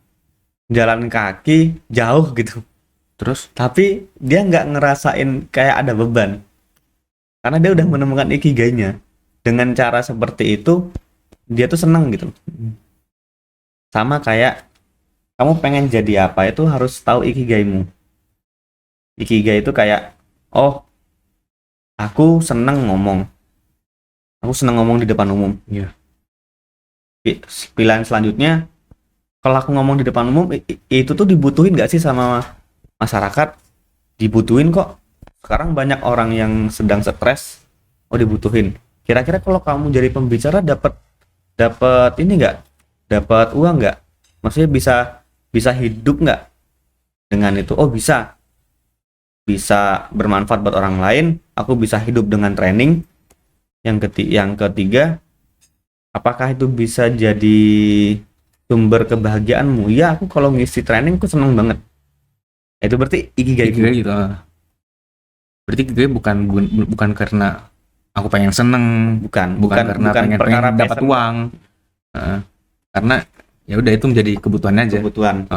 jalan kaki jauh gitu, Terus tapi dia nggak ngerasain kayak ada beban karena dia udah menemukan ikigainya. Dengan cara seperti itu dia tuh seneng gitu. Sama kayak kamu pengen jadi apa, itu harus tahu ikigaimu. Ikigai itu kayak, oh aku seneng ngomong di depan umum. Iya. Pilihan selanjutnya, kalau aku ngomong di depan umum, itu tuh dibutuhin gak sih sama masyarakat? Dibutuhin kok. Sekarang banyak orang yang sedang stres, oh dibutuhin. Kira-kira kalau kamu jadi pembicara dapat ini nggak? Dapat uang nggak? Maksudnya bisa hidup nggak dengan itu? Oh bisa bermanfaat buat orang lain. Aku bisa hidup dengan training. Yang ketiga, apakah itu bisa jadi sumber kebahagiaanmu? Ya, aku kalau ngisi training aku seneng banget. Itu berarti ikigai. Ikigai gitu. Berarti Ikigai bukan karena aku pengen seneng, bukan karena pengen dapat passion, uang. Karena ya udah itu menjadi kebutuhannya aja. kebutuhan.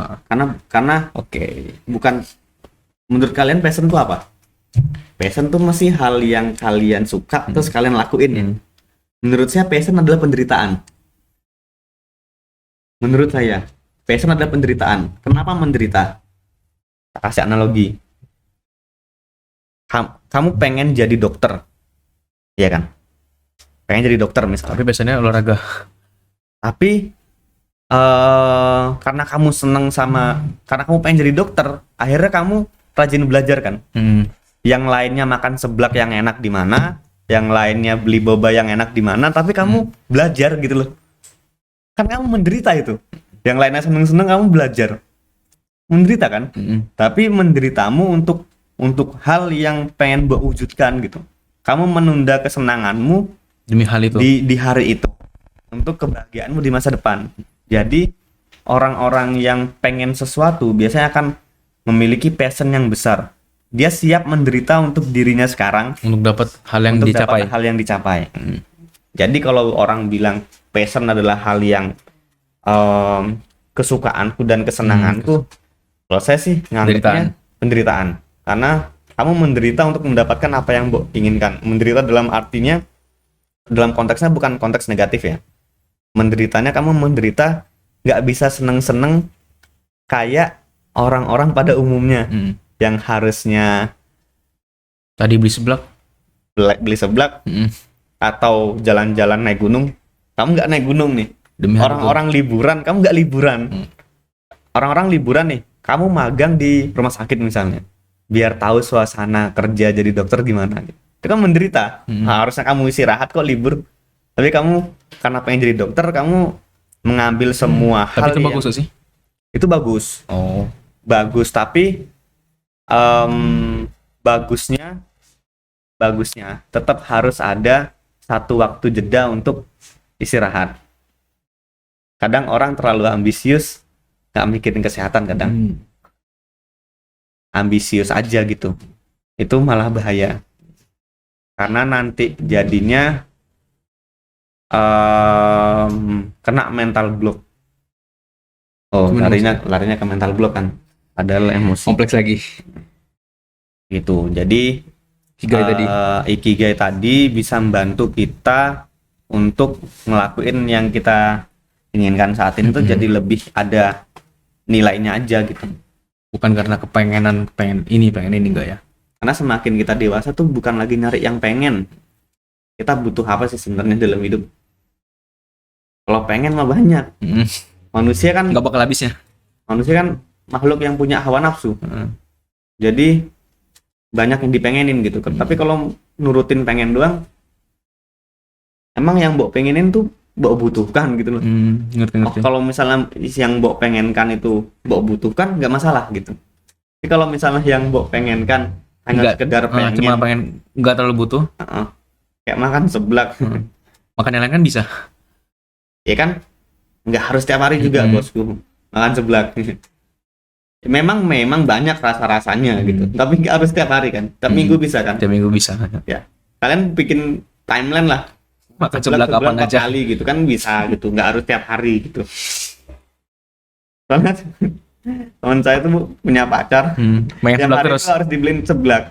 Karena Oke. bukan, menurut kalian passion itu apa? Passion tuh masih hal yang kalian suka terus kalian lakuin ya. Menurut saya passion adalah penderitaan. Menurut saya passion adalah penderitaan. Kenapa menderita? Tak kasih analogi. Kamu pengen jadi dokter, iya kan? Pengen jadi dokter misalnya. Tapi biasanya olahraga. Tapi karena kamu seneng karena kamu pengen jadi dokter, akhirnya kamu rajin belajar kan. Yang lainnya makan seblak yang enak di mana, yang lainnya beli boba yang enak di mana, tapi kamu belajar gitu loh. Kan kamu menderita itu. Yang lainnya seneng-seneng, kamu belajar. Menderita kan? Tapi menderitamu untuk hal yang pengen mbok wujudkan gitu. Kamu menunda kesenanganmu Demi hal itu. di hari itu untuk kebahagiaanmu di masa depan. Jadi orang-orang yang pengen sesuatu biasanya akan memiliki passion yang besar. Dia siap menderita untuk dirinya sekarang, Untuk dapat hal yang untuk dicapai. dapat hal yang dicapai. Jadi kalau orang bilang passion adalah hal yang kesukaanku dan kesenanganku, kalau saya sih nganggapnya penderitaan. Karena kamu menderita untuk mendapatkan apa yang mbok inginkan. Menderita dalam artinya, dalam konteksnya bukan konteks negatif ya. Menderitanya kamu menderita nggak bisa seneng-seneng kayak orang-orang pada umumnya yang harusnya Tadi beli seblak. beli seblak atau jalan-jalan naik gunung. Kamu nggak naik gunung nih. Demi hal itu. Orang-orang liburan, kamu nggak liburan. Orang-orang liburan nih, kamu magang di rumah sakit misalnya, biar tahu suasana kerja jadi dokter gimana gitu. Itu kan menderita. Harusnya kamu istirahat kok libur. Tapi kamu karena pengen jadi dokter, kamu mengambil semua hal. Tapi itu bagus gak sih? Itu bagus. Oh. Bagus, tapi bagusnya tetap harus ada satu waktu jeda untuk istirahat. Kadang orang terlalu ambisius, nggak mikirin kesehatan kadang. Ambisius aja gitu. Itu malah bahaya. Karena nanti jadinya kena mental block. Oh, larinya ke mental block kan. Padahal emosi. Kompleks lagi. Gitu. Jadi Ikigai tadi bisa membantu kita untuk ngelakuin yang kita inginkan saat ini tuh jadi lebih ada nilainya aja gitu. Bukan karena pengen ini enggak ya. Karena semakin kita dewasa tuh bukan lagi nyari yang pengen. Kita butuh apa sih sebenarnya dalam hidup? Kalau pengen mah banyak. Manusia kan Nggak bakal habisnya. makhluk yang punya hawa nafsu. Jadi banyak yang dipengenin gitu kan. Tapi kalau nurutin pengen doang, emang yang mbok pengenin tuh mbok butuhkan gitu loh. Ngerti. Kalau misalnya yang mbok pengenkan itu mbok butuhkan, nggak masalah gitu. Tapi kalau misalnya yang mbok pengenkan hanya sekedar pengen, cuma pengen, nggak terlalu butuh. Kayak makan seblak. Makan yang lain kan bisa. Ya kan nggak harus tiap hari juga bosku makan seblak. memang banyak rasa-rasanya gitu, tapi nggak harus tiap hari kan. Tiap minggu bisa kan. Tiap minggu bisa. Ya kalian bikin timeline lah, Makan seblak kapan 4 aja. kali gitu kan bisa gitu, nggak harus tiap hari gitu. Soalnya teman saya tuh punya pacar, Main tiap seblak hari terus. tuh harus dibeliin seblak.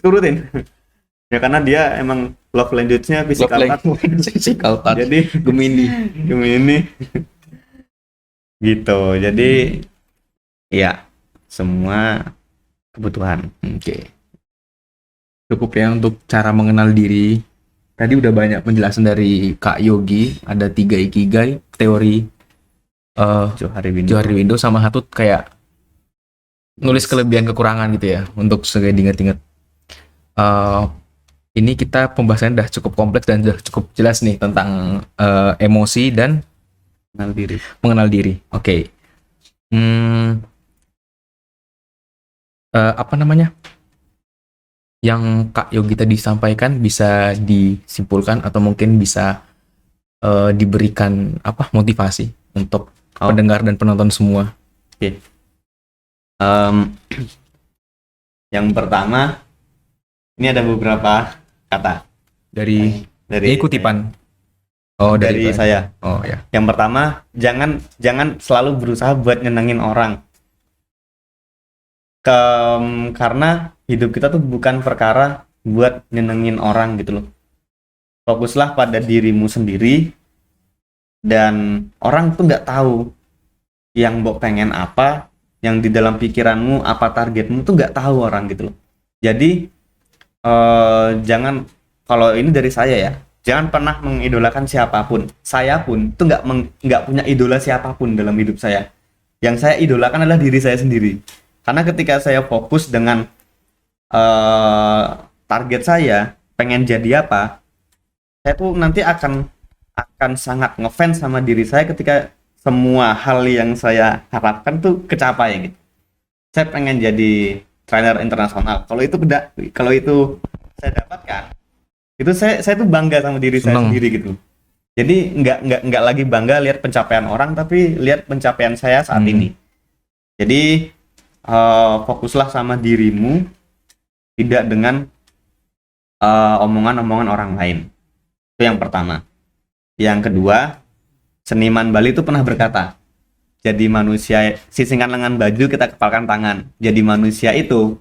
Turutin. Ya karena dia emang love language-nya physical touch. Physical touch. Jadi Gemini gitu. Jadi ya semua kebutuhan. Oke. Cukup ya untuk cara mengenal diri. Tadi udah banyak penjelasan dari Kak Yogi. Ada 3 ikigai, teori Johari Window, sama Hatut kayak nulis kelebihan kekurangan gitu ya, untuk segera diingat-ingat. Ini kita pembahasannya udah cukup kompleks dan udah cukup jelas nih tentang emosi dan mengenal diri. Oke. Apa namanya? Yang Kak Yogi tadi sampaikan bisa disimpulkan atau mungkin bisa diberikan motivasi untuk pendengar dan penonton semua. Oke. Yang pertama, ini ada beberapa kata dari ini kutipan. Dari saya. Oh ya. Yang pertama, jangan selalu berusaha buat nyenengin orang. Karena hidup kita tuh bukan perkara buat nyenengin orang gitu loh. Fokuslah pada dirimu sendiri, dan orang tuh nggak tahu yang mbok pengen apa, yang di dalam pikiranmu apa, targetmu tuh nggak tahu orang gitu loh. Jadi jangan, kalau ini dari saya ya, jangan pernah mengidolakan siapapun. Saya pun tuh nggak punya idola siapapun dalam hidup saya. Yang saya idolakan adalah diri saya sendiri. Karena ketika saya fokus dengan target saya, pengen jadi apa, saya tuh nanti akan sangat ngefans sama diri saya ketika semua hal yang saya harapkan tuh kecapai gitu. Saya pengen jadi trainer internasional. Kalau itu saya dapatkan, itu saya tuh bangga sama diri saya sendiri gitu. Jadi nggak lagi bangga lihat pencapaian orang, tapi lihat pencapaian saya saat ini. Jadi fokuslah sama dirimu, tidak dengan omongan-omongan orang lain. Itu yang pertama. Yang kedua, seniman Bali itu pernah berkata, jadi manusia sisingkan lengan baju, kita kepalkan tangan. Jadi manusia itu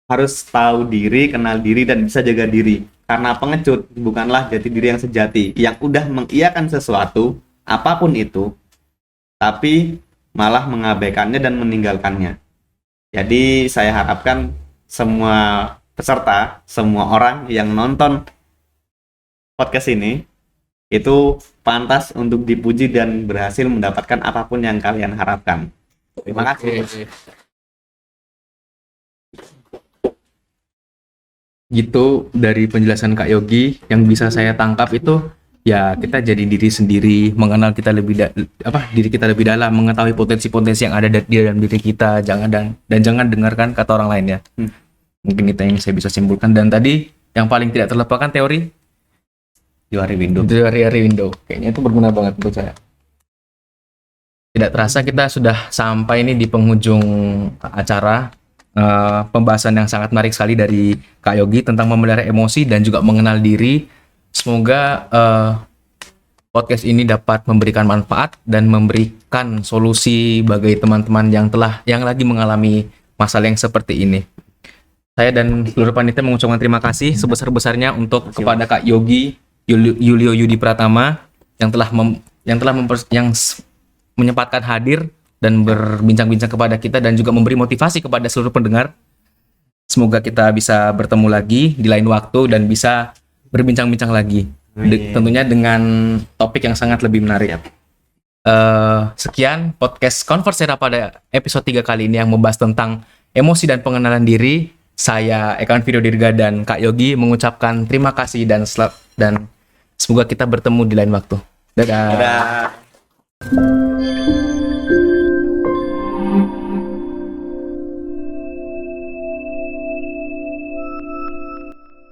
harus tahu diri, kenal diri, dan bisa jaga diri. Karena pengecut bukanlah jati diri yang sejati, yang udah mengiyakan sesuatu, apapun itu, tapi malah mengabaikannya dan meninggalkannya. Jadi saya harapkan semua peserta, semua orang yang nonton podcast ini itu pantas untuk dipuji dan berhasil mendapatkan apapun yang kalian harapkan. Terima kasih. Gitu dari penjelasan Kak Yogi, yang bisa saya tangkap itu ya, kita jadi diri sendiri, mengenal kita diri kita lebih dalam, mengetahui potensi-potensi yang ada di dalam diri kita, jangan dengarkan kata orang lain ya. Mungkin itu yang saya bisa simpulkan. Dan tadi yang paling tidak terlupakan teori Johari Window. Kayaknya itu berguna banget untuk saya. Tidak terasa kita sudah sampai nih di penghujung acara. Pembahasan yang sangat menarik sekali dari Kak Yogi tentang memelihara emosi dan juga mengenal diri. Semoga podcast ini dapat memberikan manfaat dan memberikan solusi bagi teman-teman yang lagi mengalami masalah yang seperti ini. Saya dan seluruh panitia mengucapkan terima kasih sebesar-besarnya untuk kepada Kak Yogi Yulio Yudi Pratama yang menyempatkan hadir dan berbincang-bincang kepada kita dan juga memberi motivasi kepada seluruh pendengar. Semoga kita bisa bertemu lagi di lain waktu dan bisa berbincang-bincang lagi. Tentunya dengan topik yang sangat lebih menarik. Sekian podcast Conversera pada episode 3 kali ini yang membahas tentang emosi dan pengenalan diri. Saya Ekan Video Dirga dan Kak Yogi mengucapkan terima kasih dan semoga kita bertemu di lain waktu. Dadah. Dadah.